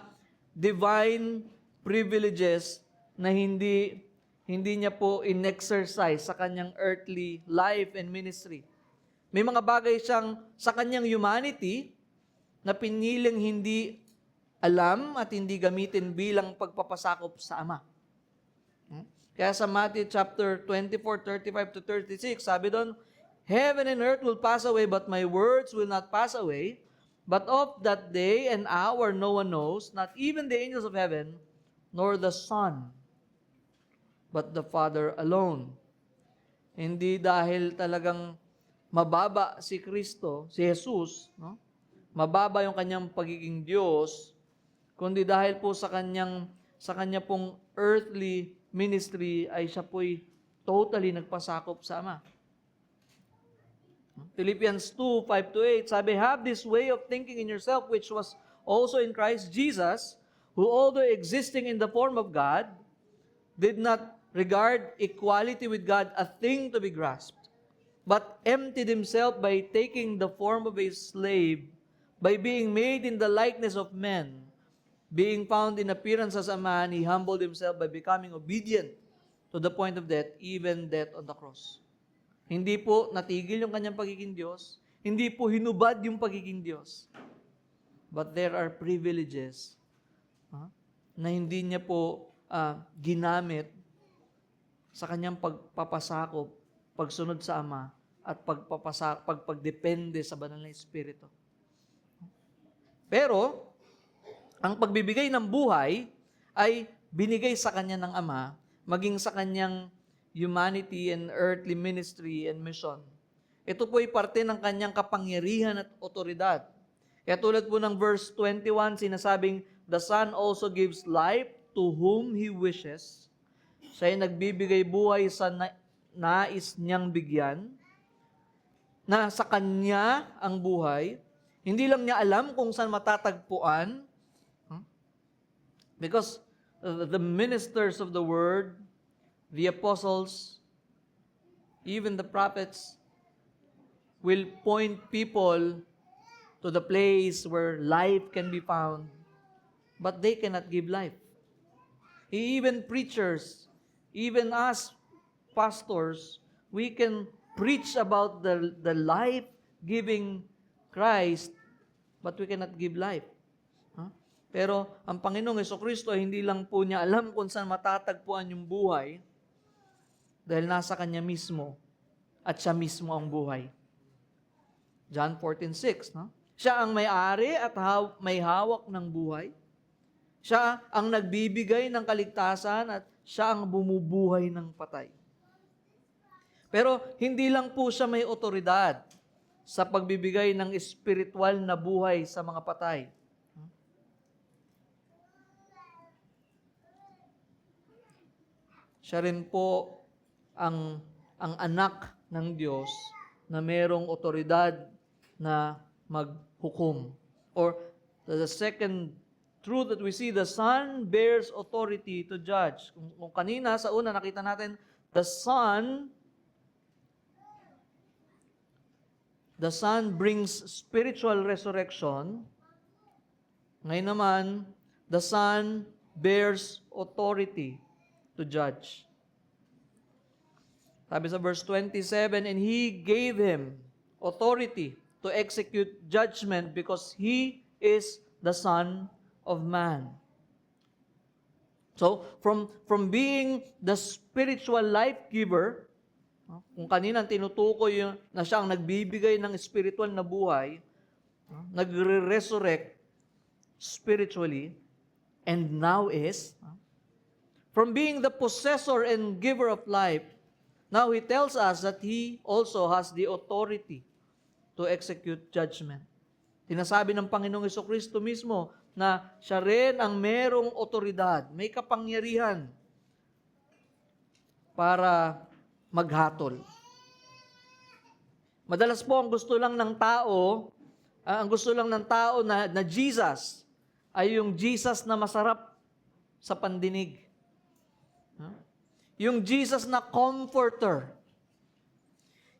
divine privileges na hindi niya po in-exercise sa kanyang earthly life and ministry. May mga bagay siyang sa kanyang humanity na piniling hindi alam at hindi gamitin bilang pagpapasakop sa Ama. Kaya sa Matthew chapter 24, 35 to 36, sabi doon, "Heaven and earth will pass away, but my words will not pass away. But of that day and hour no one knows, not even the angels of heaven, nor the Son, but the Father alone." Hindi dahil talagang mababa si Kristo, si Jesus, no? Mababa yung kanyang pagiging Diyos, kundi dahil po sa kanya pong earthly ministry ay siya po'y totally nagpasakop sa Ama. Philippians 2, 5 to 8, sabi, "Have this way of thinking in yourself, which was also in Christ Jesus, who although existing in the form of God, did not regard equality with God a thing to be grasped, but emptied Himself by taking the form of a slave, by being made in the likeness of men. Being found in appearance as a man, He humbled Himself by becoming obedient to the point of death, even death on the cross." Hindi po natigil yung kanyang pagiging Diyos. Hindi po hinubad yung pagiging Diyos. But there are privileges na hindi niya po ginamit sa kanyang pagpapasakop, pagsunod sa Ama, at pagdepende sa banal na Espiritu. Pero, ang pagbibigay ng buhay ay binigay sa kanya ng Ama, maging sa kanyang humanity and earthly ministry and mission. Ito po ay parte ng kanyang kapangyarihan at otoridad. Kaya tulad po ng verse 21, sinasabing, "The Son also gives life to whom He wishes." Siya ay nagbibigay buhay sa nais niyang bigyan, na sa kanya ang buhay. Hindi lang niya alam kung saan matatagpuan. Because the ministers of the Word, the apostles, even the prophets, will point people to the place where life can be found, but they cannot give life. Even preachers, even us pastors, we can preach about the life-giving Christ, but we cannot give life. Pero ang Panginoong Jesucristo ay hindi lang po niya alam kung saan matatagpuan yung buhay, dahil nasa Kanya mismo at siya mismo ang buhay. John 14:6, no? Siya ang may-ari at may hawak ng buhay. Siya ang nagbibigay ng kaligtasan at siya ang bumubuhay ng patay. Pero hindi lang po siya may otoridad sa pagbibigay ng espiritual na buhay sa mga patay. Siya rin po ang anak ng Diyos na merong otoridad na maghukom. Or the second truth that we see, the Son bears authority to judge. Kung kanina sa una nakita natin, the Son brings spiritual resurrection. Ngayon naman, the Son bears authority to judge. Sabi sa verse 27, and He gave Him authority to execute judgment because He is the Son of Man. So, from being the spiritual life giver, kung kanina tinutukoy na siya ang nagbibigay ng spiritual na buhay, nagre-resurrect spiritually, and now is, from being the possessor and giver of life, now He tells us that He also has the authority to execute judgment. Tinasabi ng Panginoong Jesucristo mismo na siya rin ang merong otoridad, may kapangyarihan para maghatol. Madalas po ang gusto lang ng tao na Jesus ay yung Jesus na masarap sa pandinig. Yung Jesus na comforter.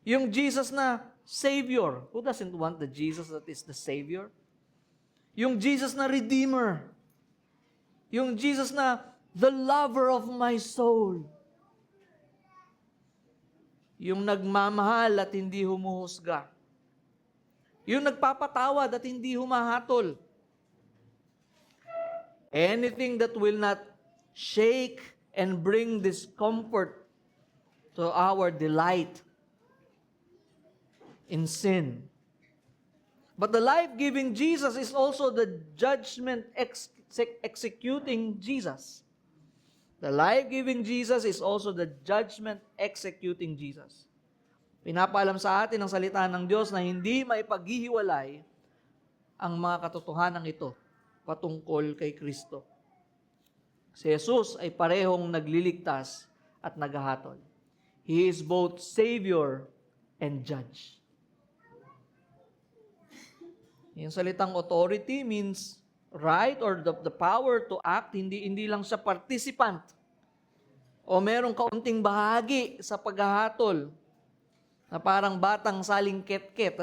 Yung Jesus na Savior. Who doesn't want the Jesus that is the Savior? Yung Jesus na Redeemer. Yung Jesus na the lover of my soul. Yung nagmamahal at hindi humuhusga. Yung nagpapatawad at hindi humahatol. Anything that will not shake and bring discomfort to our delight in sin. But the life-giving Jesus is also the judgment executing Jesus. The life-giving Jesus is also the judgment-executing Jesus. Pinapaalam sa atin ang salita ng Diyos na hindi maipaghihiwalay ang mga katotohanan ito patungkol kay Kristo. Si Jesus ay parehong nagliligtas at naghahatol. He is both Savior and Judge. Yung salitang authority means right or the power to act, hindi lang siya participant o merong kaunting bahagi sa paghahatol na parang batang saling ket-ket,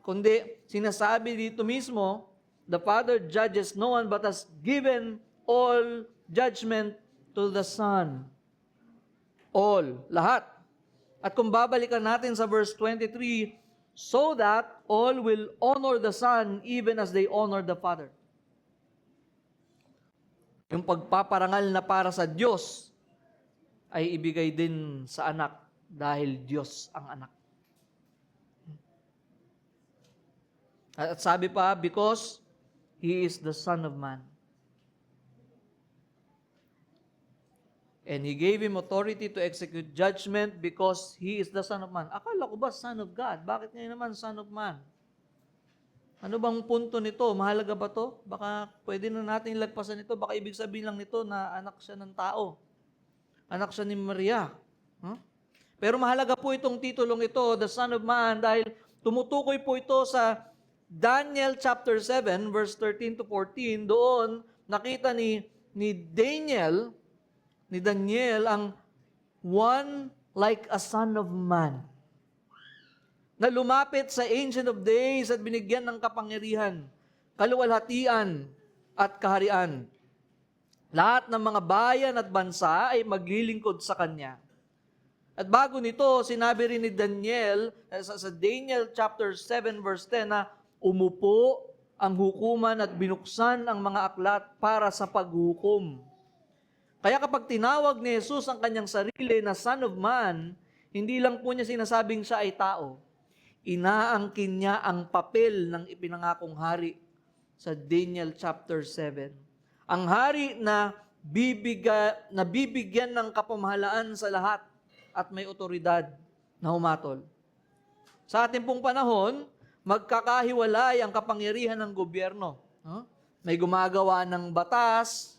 Kundi sinasabi dito mismo, the Father judges no one but has given all judgment to the Son. All, lahat. At kung babalikan natin sa verse 23, so that all will honor the Son even as they honor the Father. Yung pagpaparangal na para sa Diyos ay ibigay din sa anak dahil Diyos ang anak. At sabi pa, because He is the Son of Man. And He gave Him authority to execute judgment because He is the Son of Man. Akala ko ba Son of God? Bakit ngayon naman Son of Man? Ano bang punto nito? Mahalaga ba to? Baka pwede na natin ilagpasan ito. Baka ibig sabihin lang nito na anak siya ng tao. Anak siya ni Maria. Pero mahalaga po itong titulong ito, the Son of Man, dahil tumutukoy po ito sa Daniel chapter 7, verse 13 to 14. Doon, nakita ni Daniel ang one like a son of man na lumapit sa Ancient of Days at binigyan ng kapangyarihan, kaluwalhatian at kaharian. Lahat ng mga bayan at bansa ay maglilingkod sa Kanya. At bago nito, sinabi rin ni Daniel, sa Daniel chapter 7 verse 10 na umupo ang hukuman at binuksan ang mga aklat para sa paghukom. Kaya kapag tinawag ni Jesus ang kanyang sarili na Son of Man, Hindi lang po niya sinasabing siya ay tao. Inaangkin niya ang papel ng ipinangakong hari sa Daniel chapter 7. Ang hari na bibigyan ng kapamahalaan sa lahat at may otoridad na humatol. Sa ating pong panahon, magkakahiwalay ang kapangyarihan ng gobyerno. May gumagawa ng batas,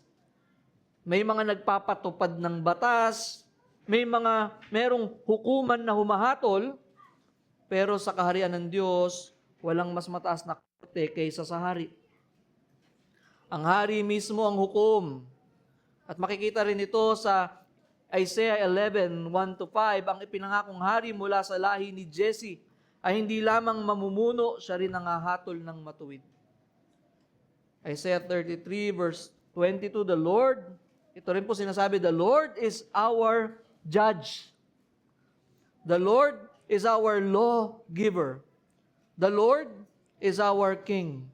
may mga nagpapatupad ng batas, merong hukuman na humahatol, pero sa kaharian ng Diyos, walang mas mataas na korte kaysa sa hari. Ang hari mismo ang hukom. At makikita rin ito sa Isaiah 11:1-5, ang ipinangakong hari mula sa lahi ni Jesse ay hindi lamang mamumuno, siya rin ang hahatol ng matuwid. Isaiah 33 verse 22, the Lord, ito rin po sinasabi, the Lord is our judge. The Lord is our lawgiver. The Lord is our king.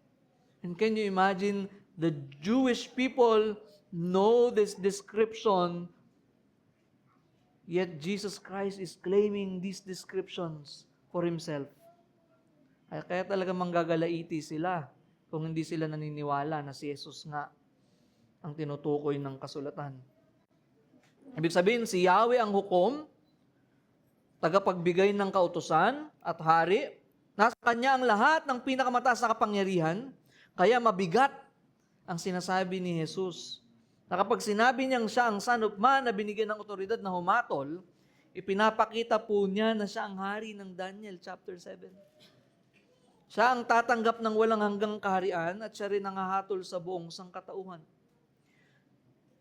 And can you imagine, the Jewish people know this description, yet Jesus Christ is claiming these descriptions for Himself. Kaya talaga manggagalaiti sila kung hindi sila naniniwala na si Jesus nga ang tinutukoy ng kasulatan. Ibig sabihin, si Yahweh ang hukom, tagapagbigay ng kautusan at hari. Nasa Kanya ang lahat ng pinakamataas na kapangyarihan, kaya mabigat ang sinasabi ni Jesus. Na kapag sinabi niyang siya ang Son of Man na binigyan ng otoridad na humatol, ipinapakita po niya na siya ang hari ng Daniel chapter 7. Siya ang tatanggap ng walang hanggang kaharian at siya rin ang hahatol sa buong sangkatauhan.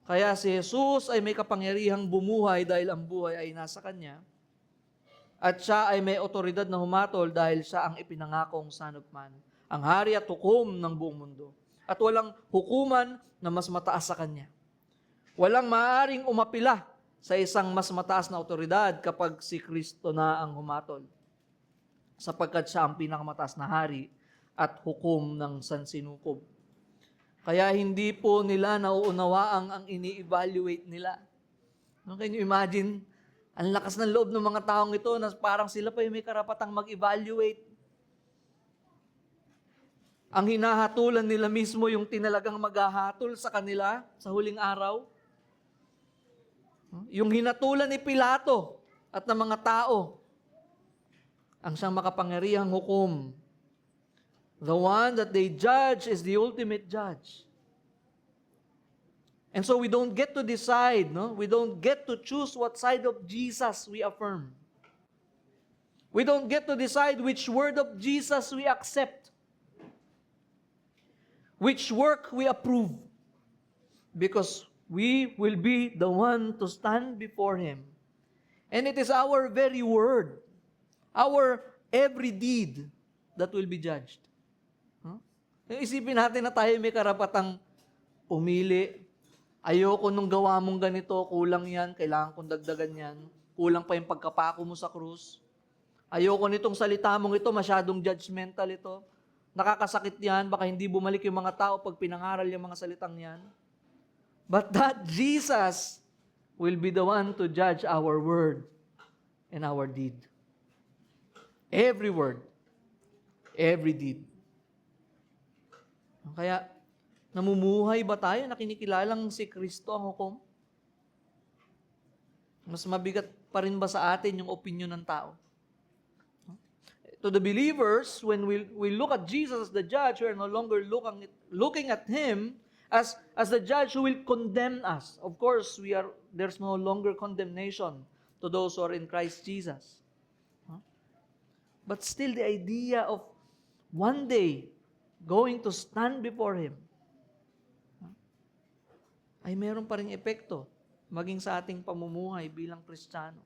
Kaya si Jesus ay may kapangyarihang bumuhay dahil ang buhay ay nasa Kanya. At siya ay may otoridad na humatol dahil siya ang ipinangakong Son of Man, ang hari at hukom ng buong mundo. At walang hukuman na mas mataas sa Kanya. Walang maaaring umapila sa isang mas mataas na otoridad kapag si Kristo na ang humatol. Sapagkat siya ang pinakamataas na hari at hukom ng sansinukob. Kaya hindi po nila nauunawaang ang ini-evaluate nila. Can you imagine? Ang lakas ng loob ng mga taong ito na parang sila pa yung may karapatang mag-evaluate. Ang hinahatulan nila mismo yung tinalagang maghahatol sa kanila sa huling araw. Yung hinatulan ni Pilato at ng mga tao, ang siyang makapangyarihang hukom. The one that they judge is the ultimate judge. And so we don't get to decide, we don't get to choose what side of Jesus we affirm. We don't get to decide which word of Jesus we accept, which work we approve, because we will be the one to stand before Him. And it is our very word, our every deed that will be judged. Isipin natin na tayo may karapatang pumili. Ayoko nung gawa mong ganito, kulang yan, kailangan kong dagdagan yan. Kulang pa yung pagkapako mo sa krus. Ayoko nitong salita mong ito, masyadong judgmental ito. Nakakasakit yan, baka hindi bumalik yung mga tao pag pinangaral yung mga salitang yan. But that Jesus will be the one to judge our word and our deed. Every word, every deed. Kaya, namumuhay ba tayo na kinikilalang si Kristo ang hukom? Mas mabigat pa rin ba sa atin yung opinion ng tao? To the believers, when we look at Jesus as the judge, we are no longer looking at Him as the judge who will condemn us. Of course, there's no longer condemnation to those who are in Christ Jesus. But still the idea of one day going to stand before Him ay meron pa ring epekto maging sa ating pamumuhay bilang Kristiyano.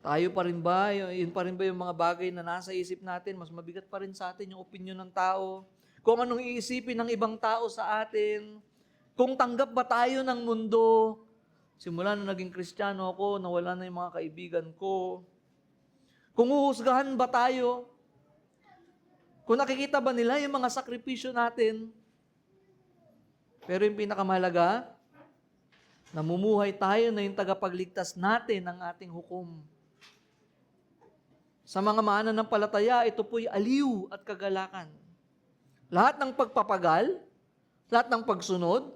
Tayo pa rin ba, yun pa rin ba yung mga bagay na nasa isip natin, mas mabigat pa rin sa atin yung opinion ng tao, kung anong iisipin ng ibang tao sa atin, kung tanggap ba tayo ng mundo. Simula na naging Kristiyano ako, nawala na yung mga kaibigan ko. Kung uhusgahan ba tayo, kung nakikita ba nila yung mga sakripisyo natin. Pero yung pinakamahalaga, Namumuhay tayo na yung tagapagligtas natin ng ating hukom. Sa mga mananampalataya, ito po'y aliw at kagalakan. Lahat ng pagpapagal, lahat ng pagsunod,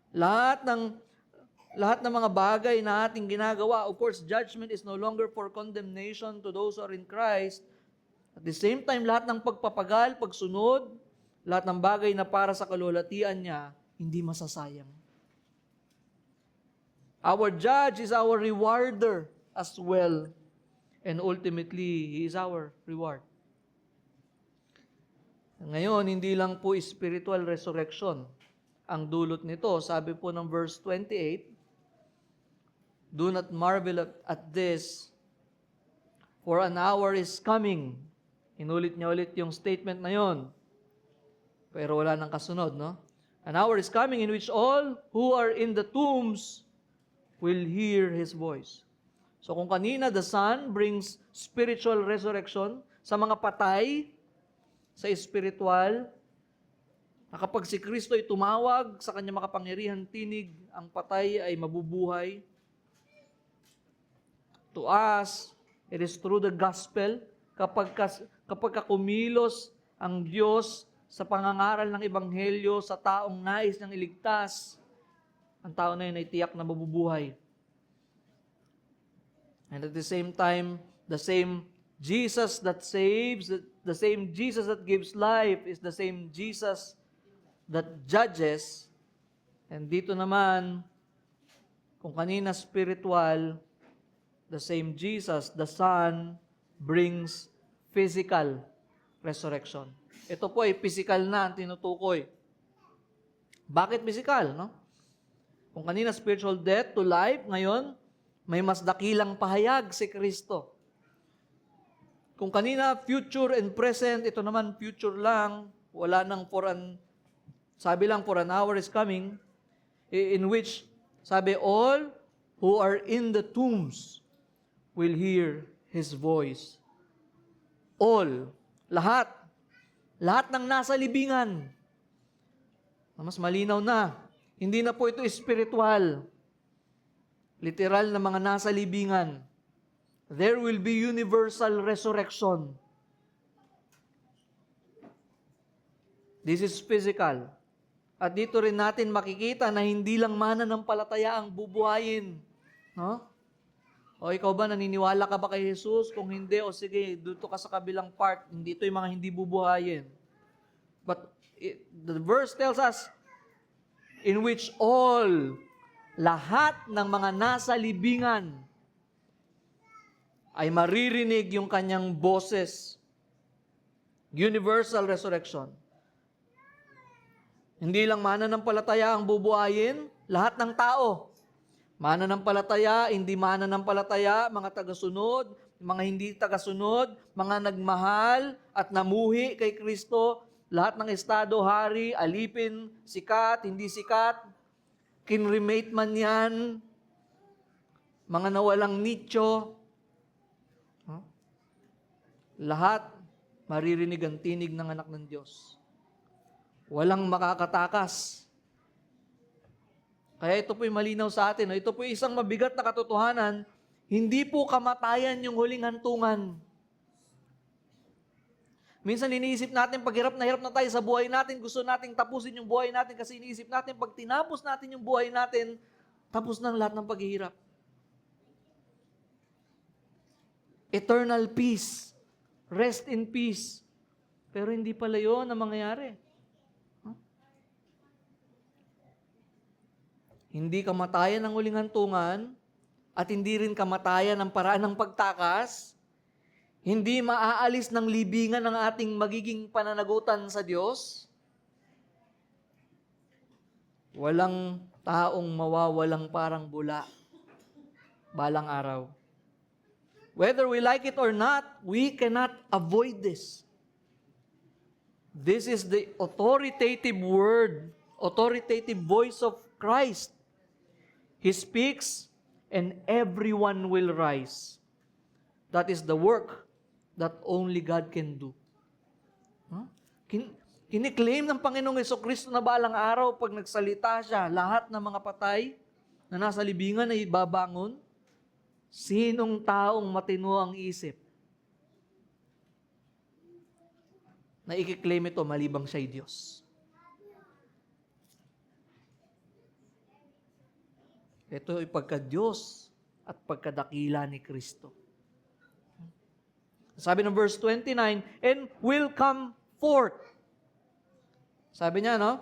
lahat ng mga bagay na ating ginagawa, of course, judgment is no longer for condemnation to those who are in Christ. At the same time, lahat ng pagpapagal, pagsunod, lahat ng bagay na para sa kalulatian niya, hindi masasayang. Our judge is our rewarder as well. And ultimately, He is our reward. Ngayon, hindi lang po spiritual resurrection ang dulot nito. Sabi po ng verse 28, "Do not marvel at this, for an hour is coming." Inulit niya ulit yung statement na yon. Pero wala nang kasunod, no? "An hour is coming in which all who are in the tombs will hear His voice." So kung kanina the Son brings spiritual resurrection sa mga patay, sa spiritual, na kapag si Kristo ay tumawag sa kanyang makapangyarihan tinig, ang patay ay mabubuhay. To us, it is through the gospel, kapag kumilos ang Diyos sa pangangaral ng Ebanghelyo sa taong nais niyang iligtas, ang tao na yun ay tiyak na mabubuhay. And at the same time, the same Jesus that saves, the same Jesus that gives life is the same Jesus that judges. And dito naman, kung kanina spiritual, the same Jesus, the Son, brings physical resurrection. Ito po ay physical na ang tinutukoy. Bakit physical, no? Kung kanina spiritual death to life, ngayon, may mas dakilang pahayag si Kristo. Kung kanina future and present, ito naman future lang, wala nang sabi lang for an hour is coming, in which, sabi, all who are in the tombs will hear His voice. All, lahat ng nasa libingan. Mas malinaw na, hindi na po ito spiritual. Literal na mga nasa libingan. There will be universal resurrection. This is physical. At dito rin natin makikita na hindi lang mananampalataya ang bubuhayin. No? O ikaw ba, naniniwala ka ba kay Jesus? Kung hindi, o sige, dito ka sa kabilang part. Hindi ito yung mga hindi bubuhayin. But the verse tells us, in which all, lahat ng mga nasa libingan, ay maririnig yung kanyang boses. Universal resurrection. Hindi lang mananampalataya ang bubuhayin, lahat ng tao. Mananampalataya, hindi mananampalataya, mga tagasunod, mga hindi tagasunod, mga nagmahal at namuhi kay Kristo, lahat ng estado, hari, alipin, sikat, hindi sikat, kinremate man yan, mga nawalang nicho, lahat maririnig ang tinig ng anak ng Diyos. Walang makakatakas. Kaya ito po'y malinaw sa atin. Ito po'y isang mabigat na katotohanan. Hindi po kamatayan yung huling hantungan. Minsan iniisip natin, pag hirap na tayo sa buhay natin, gusto nating tapusin yung buhay natin kasi iniisip natin, pag tinapos natin yung buhay natin, tapos na ang lahat ng paghihirap. Eternal peace. Rest in peace. Pero hindi pala yun ang mangyayari. Hindi kamatayan ang huling hantungan at hindi rin kamatayan ang paraan ng pagtakas. Hindi maaalis ng libingan ang ating magiging pananagutan sa Diyos. Walang taong mawawalang parang bula balang araw. Whether we like it or not, we cannot avoid this. This is the authoritative word, authoritative voice of Christ. He speaks and everyone will rise. That is the work that only God can do. Kiniklaim ng Panginoong Hesus Kristo na balang araw, pag nagsalita siya, lahat ng mga patay, na nasa libingan ay babangon? Sinong taong matino ang isip na ikiklaim ito malibang siya'y Diyos? Ito ay pagka-Diyos at pagkadakila ni Kristo. Sabi ng verse 29, and will come forth. Sabi niya, no?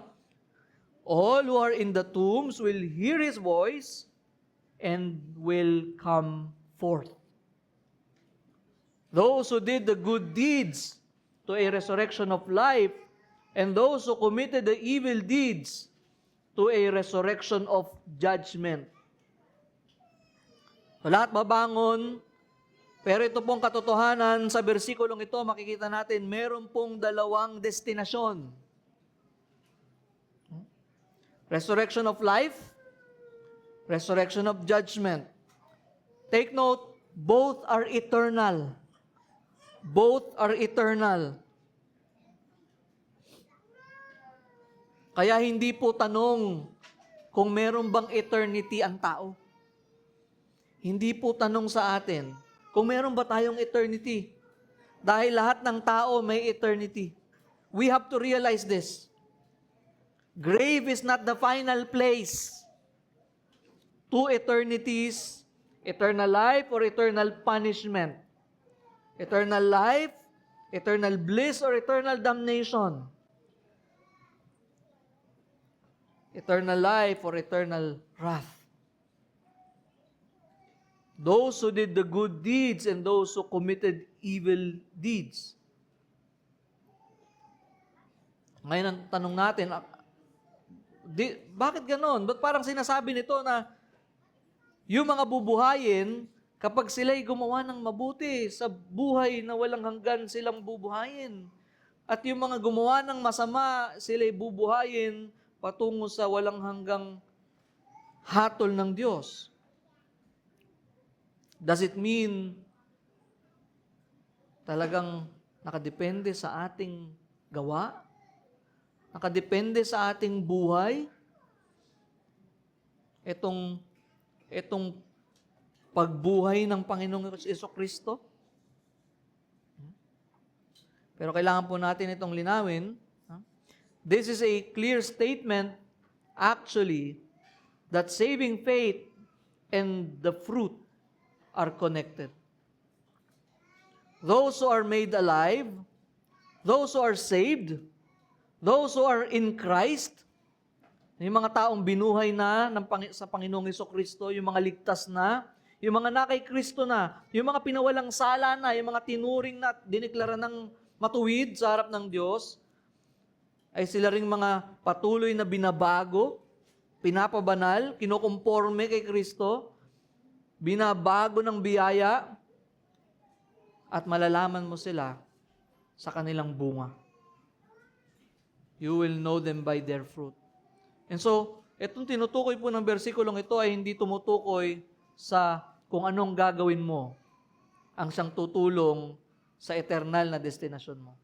All who are in the tombs will hear His voice and will come forth. Those who did the good deeds to a resurrection of life, and those who committed the evil deeds to a resurrection of judgment. So, lahat babangon, pero ito pong katotohanan sa bersikulong ito, makikita natin, meron pong dalawang destinasyon. Resurrection of life, resurrection of judgment. Take note, both are eternal. Both are eternal. Kaya hindi po tanong kung meron bang eternity ang tao. Hindi po tanong sa atin kung meron ba tayong eternity. Dahil lahat ng tao may eternity. We have to realize this. Grave is not the final place. Two eternities, eternal life or eternal punishment. Eternal life, eternal bliss or eternal damnation. Eternal life or eternal wrath. Those who did the good deeds and those who committed evil deeds. Ngayon ang tanong natin, bakit ganon? Ba't parang sinasabi nito na yung mga bubuhayin, kapag sila'y gumawa ng mabuti sa buhay na walang hanggan silang bubuhayin. At yung mga gumawa ng masama, sila'y bubuhayin patungo sa walang hanggang hatol ng Diyos. Does it mean talagang nakadepende sa ating gawa? Nakadepende sa ating buhay? Itong pagbuhay ng Panginoong Jesucristo? Pero kailangan po natin itong linawin. This is a clear statement, actually, that saving faith and the fruit are connected. Those who are made alive, those who are saved, those who are in Christ, yung mga taong binuhay na sa Panginoong Jesucristo, yung mga ligtas na, yung mga nakay Kristo na, yung mga pinawalang sala na, yung mga tinuring na at diniklara ng matuwid sa harap ng Diyos, ay sila ring mga patuloy na binabago, pinapabanal, kinukomporme kay Kristo, binabago ng biyaya, at malalaman mo sila sa kanilang bunga. You will know them by their fruit. And so, itong tinutukoy po ng bersikulong ito ay hindi tumutukoy sa kung anong gagawin mo ang siyang tutulong sa eternal na destinasyon mo.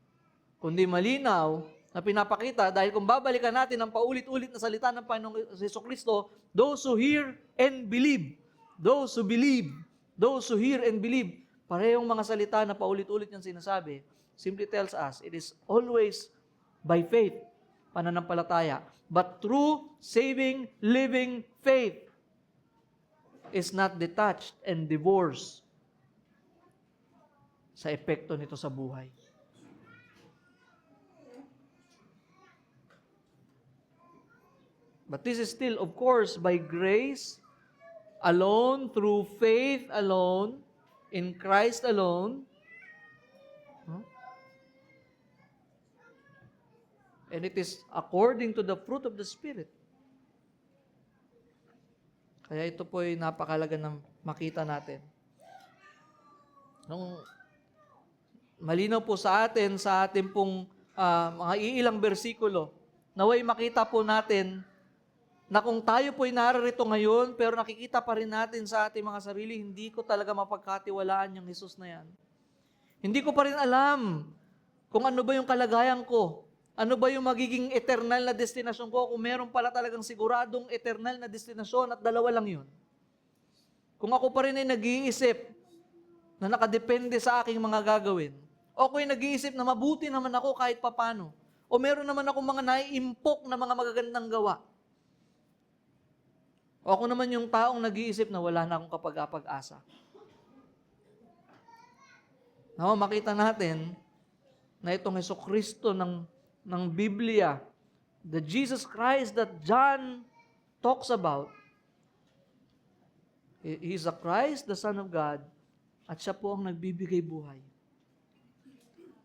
Kundi malinaw na pinapakita dahil kung babalikan natin ang paulit-ulit na salita ng Panginoong Jesucristo, those who hear and believe, those who believe, those who hear and believe, parehong mga salita na paulit-ulit yung sinasabi, simply tells us, it is always by faith, pananampalataya. But true, saving, living faith is not detached and divorced sa epekto nito sa buhay. But this is still, of course, by grace alone, through faith alone, in Christ alone. And it is according to the fruit of the Spirit. Kaya ito po ay napakalaga na makita natin. Nung malinaw po sa atin pong mga iilang bersikulo, naway makita po natin na kung tayo po'y nararito ngayon, pero nakikita pa rin natin sa ating mga sarili, hindi ko talaga mapagkatiwalaan yung Jesus na yan. Hindi ko pa rin alam kung ano ba yung kalagayan ko. Ano ba yung magiging eternal na destinasyon ko kung meron pala talagang siguradong eternal na destinasyon at dalawa lang yun? Kung ako pa rin ay nag-iisip na nakadepende sa aking mga gagawin, o ako'y nag-iisip na mabuti naman ako kahit papano, o meron naman ako mga naiimpok na mga magagandang gawa, o ako naman yung taong nag-iisip na wala na akong kapag-asa. No, makita natin na itong Hesukristo ng Biblia, the Jesus Christ that John talks about, He is a Christ, the Son of God, at siya po ang nagbibigay buhay.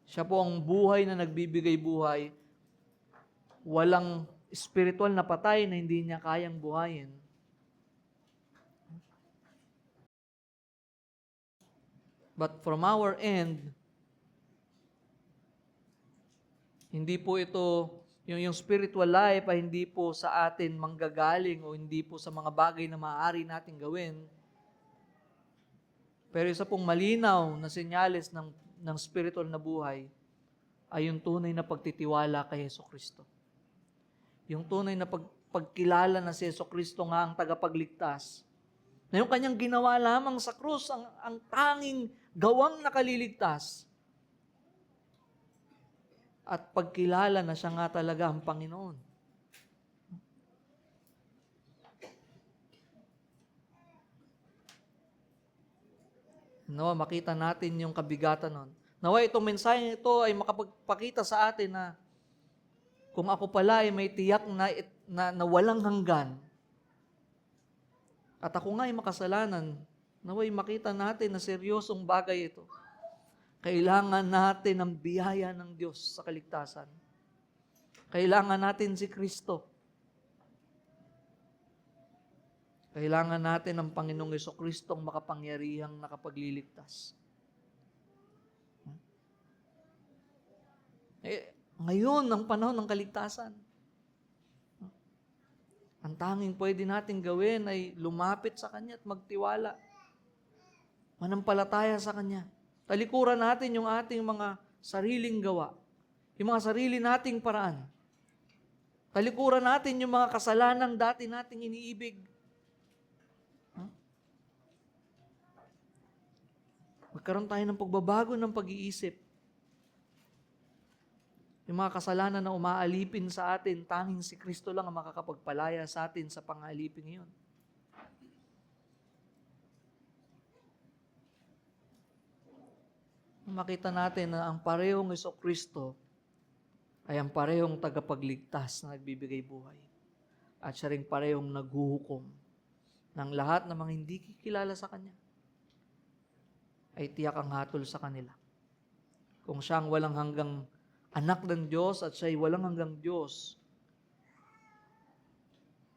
Siya po ang buhay na nagbibigay buhay. Walang spiritual na patay na hindi niya kayang buhayin. But from our end, hindi po ito, yung spiritual life ay hindi po sa atin manggagaling o hindi po sa mga bagay na maaari nating gawin. Pero isa pong malinaw na senyales ng spiritual na buhay ay yung tunay na pagtitiwala kay Hesukristo. Yung tunay na pagkilala na si Hesukristo nga ang tagapagligtas. Na yung kanyang ginawa lamang sa krus, ang tanging gawang nakaliligtas. At pagkilala na siya nga talaga ang Panginoon. Nawa, makita natin yung kabigatan nun. Nawa, itong mensahe ito ay makapagpakita sa atin na kung ako pala ay may tiyak na walang hanggan, at ako nga ay makasalanan, naway makita natin na seryosong bagay ito. Kailangan natin ng biyaya ng Diyos sa kaligtasan. Kailangan natin si Kristo. Kailangan natin ng Panginoong Jesucristong makapangyarihang nakapagliligtas. Ngayon, ang panahon ng kaligtasan. Ang tanging pwede natin gawin ay lumapit sa Kanya at magtiwala. Manampalataya sa Kanya. Talikuran natin yung ating mga sariling gawa. Yung mga sarili nating paraan. Talikuran natin yung mga kasalanang dati nating iniibig. Magkaroon tayo ng pagbabago ng pag-iisip. Yung mga kasalanan na umaalipin sa atin, tanging si Kristo lang ang makakapagpalaya sa atin sa pangalipin iyon. Makita natin na ang parehong Jesucristo ay ang parehong tagapagligtas na nagbibigay buhay. At siya rin parehong naghuhukom ng lahat ng mga hindi kikilala sa Kanya. Ay tiyak ang hatol sa kanila. Kung siya ang walang hanggang anak ng Diyos at siya'y walang hanggang Diyos,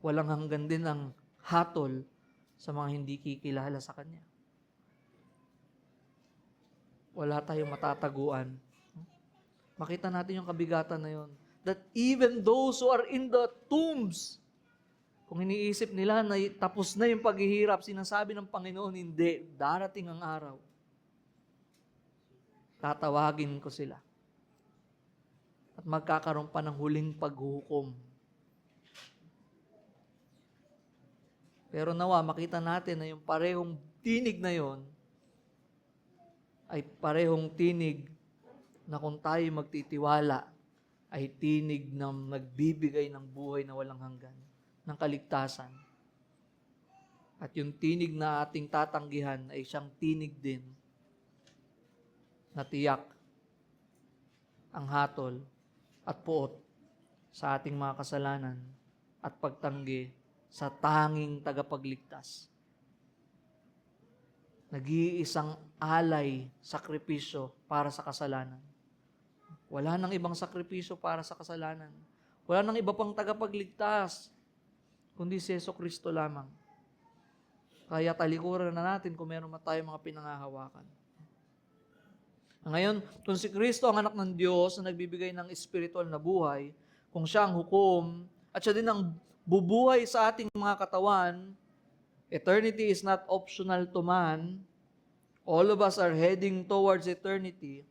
walang hanggan din ang hatol sa mga hindi kikilala sa Kanya. Wala tayong matataguan. Makita natin yung kabigatan na yun. That even those who are in the tombs, kung iniisip nila na tapos na yung paghihirap, sinasabi ng Panginoon, hindi, darating ang araw. Tatawagin ko sila. At magkakaroon pa ng huling paghuhukom. Pero nawa, makita natin na yung parehong tinig na yon ay parehong tinig na kung tayo magtitiwala, ay tinig na nagbibigay ng buhay na walang hanggan, ng kaligtasan. At yung tinig na ating tatanggihan ay siyang tinig din na tiyak ang hatol at puot sa ating mga kasalanan at pagtanggi sa tanging tagapagligtas. Nag-iisang alay, sakripisyo para sa kasalanan. Wala nang ibang sakripisyo para sa kasalanan. Wala nang iba pang tagapagligtas, kundi si Jesucristo lamang. Kaya talikuran na natin kung meron tayong mga pinangahawakan. Ngayon, kung si Kristo ang anak ng Diyos na nagbibigay ng spiritual na buhay, kung siya ang hukom, at siya din ang bubuhay sa ating mga katawan, eternity is not optional to man. All of us are heading towards eternity.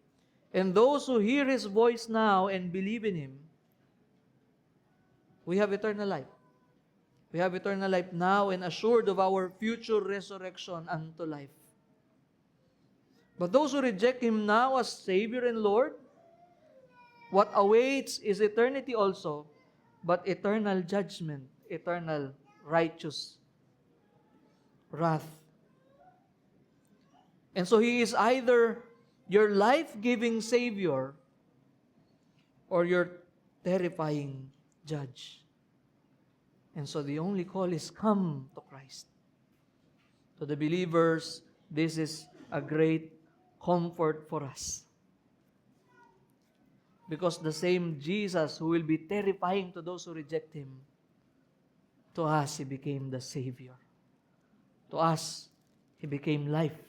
And those who hear His voice now and believe in Him We have eternal life. We have eternal life now and assured of our future resurrection unto life. But those who reject Him now as Savior and Lord, what awaits is eternity also, but eternal judgment, eternal righteous wrath. And so He is either your life-giving Savior or your terrifying judge. And so the only call is come to Christ. To the believers, this is a great comfort for us. Because the same Jesus who will be terrifying to those who reject Him, to us, He became the Savior. To us, He became life.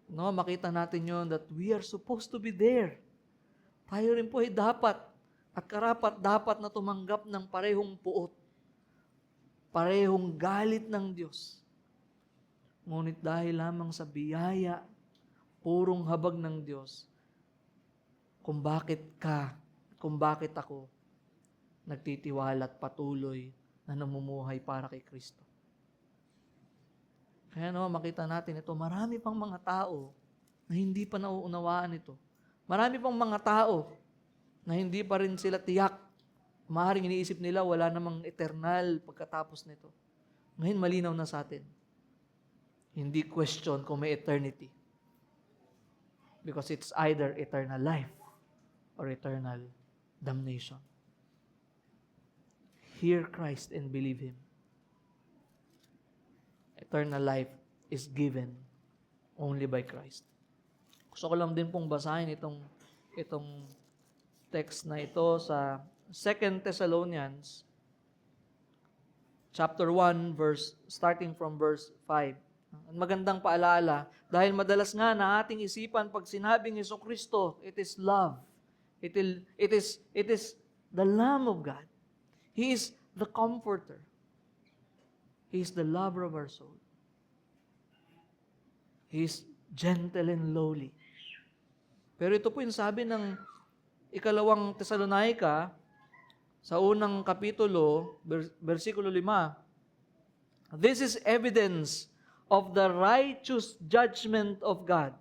No, makita natin yon that we are supposed to be there. Tayo rin po ay dapat at karapat-dapat na tumanggap ng parehong puot, parehong galit ng Diyos. Ngunit dahil lamang sa biyaya, purong habag ng Diyos, kung bakit ako nagtitiwala at patuloy na namumuhay para kay Kristo. Kaya makita natin ito, marami pang mga tao na hindi pa nauunawaan ito. Marami pang mga tao na hindi pa rin sila tiyak. Maaaring iniisip nila wala namang eternal pagkatapos nito. Ngayon malinaw na sa atin. Hindi question kung may eternity. Because it's either eternal life or eternal damnation. Hear Christ and believe Him. Eternal life is given only by Christ. Gusto ko lang din pong basahin itong text na ito sa 2 Thessalonians chapter 1 starting from verse 5. Magandang paalala dahil madalas nga na ating isipan pag sinabing Jesucristo, it is love. It is the Lamb of God. He is the comforter. He is the lover of our soul. He is gentle and lowly. Pero ito po yung sabi ng ikalawang Tesalonica sa unang kapitulo, versikulo 5. This is evidence of the righteous judgment of God,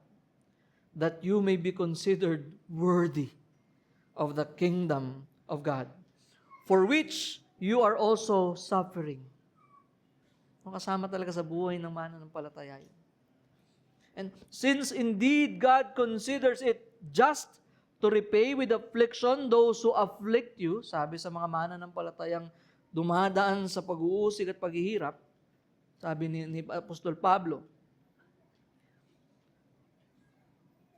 that you may be considered worthy of the kingdom of God, for which you are also suffering. Kasama talaga sa buhay ng mananampalataya yun. And since indeed God considers it just to repay with affliction those who afflict you, sabi sa mga mananampalatayang dumadaan sa pag-uusig at paghihirap, sabi ni Apostol Pablo,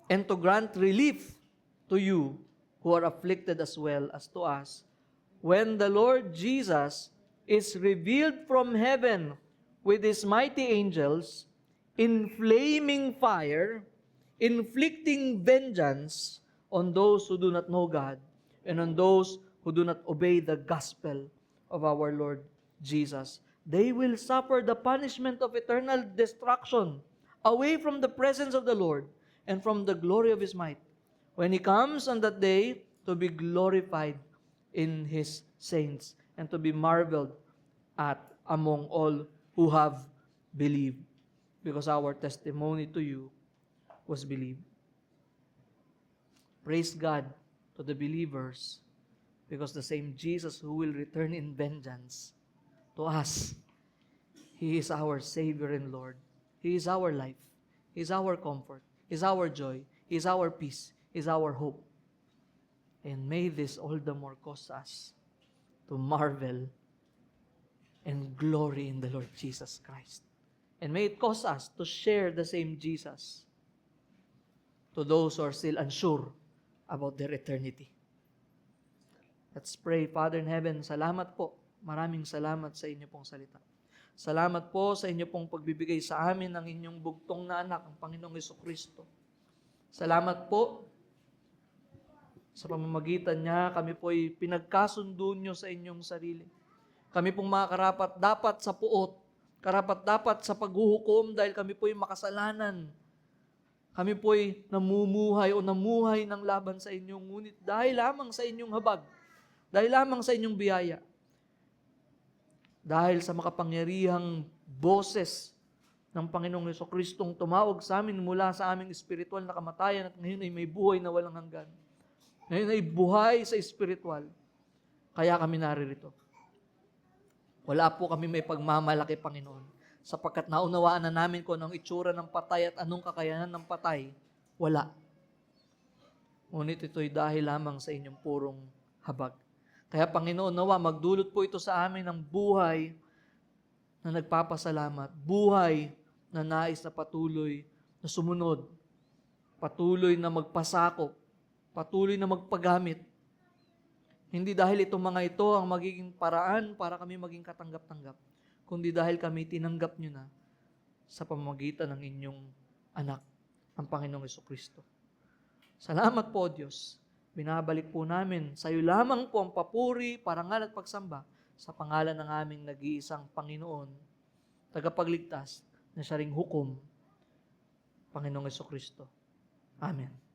and to grant relief to you who are afflicted as well as to us, when the Lord Jesus is revealed from heaven with His mighty angels, in flaming fire, inflicting vengeance on those who do not know God and on those who do not obey the gospel of our Lord Jesus. They will suffer the punishment of eternal destruction away from the presence of the Lord and from the glory of His might, when He comes on that day to be glorified in His saints and to be marveled at among all who have believed, because our testimony to you was believed. Praise God to the believers, because the same Jesus who will return in vengeance to us, He is our Savior and Lord. He is our life. He is our comfort. He is our joy. He is our peace. He is our hope. And may this all the more cause us to marvel and glory in the Lord Jesus Christ. And may it cause us to share the same Jesus to those who are still unsure about their eternity. Let's pray. Father in heaven, salamat po. Maraming salamat sa inyo pong salita. Salamat po sa inyo pong pagbibigay sa amin ng inyong bugtong na anak, ang Panginoong Jesucristo. Salamat po sa pamamagitan niya, kami po ay pinagkasundo niyo sa inyong sarili. Kami pong mga karapat-dapat sa puot, karapat-dapat sa paghuhukom dahil kami po ay makasalanan. Kami po ay namuhay ng laban sa inyo, ngunit dahil lamang sa inyong habag, Dahil lamang sa inyong biyaya. Dahil sa makapangyarihang boses ng Panginoong Jesucristong tumawag sa amin mula sa aming espiritual na kamatayan at ngayon ay may buhay na walang hanggan. Ngayon ay buhay sa espiritual. Kaya kami naririto. Wala po kami may pagmamalaki, Panginoon. Sapagkat naunawaan na namin kung anong itsura ng patay at anong kakayanan ng patay. Wala. Ngunit ito'y dahil lamang sa inyong purong habag. Kaya Panginoon, nawa magdulot po ito sa amin ng buhay na nagpapasalamat. Buhay na nais na patuloy na sumunod. Patuloy na magpasakop. Patuloy na magpagamit. Hindi dahil itong mga ito ang magiging paraan para kami maging katanggap-tanggap, kundi dahil kami tinanggap nyo na sa pamamagitan ng inyong anak, ang Panginoong Jesucristo. Salamat po, Diyos. Binabalik po namin sa iyo lamang po ang papuri, parangal at pagsamba sa pangalan ng aming nag-iisang Panginoon, tagapagligtas na siya ring hukom, Panginoong Jesucristo. Amen.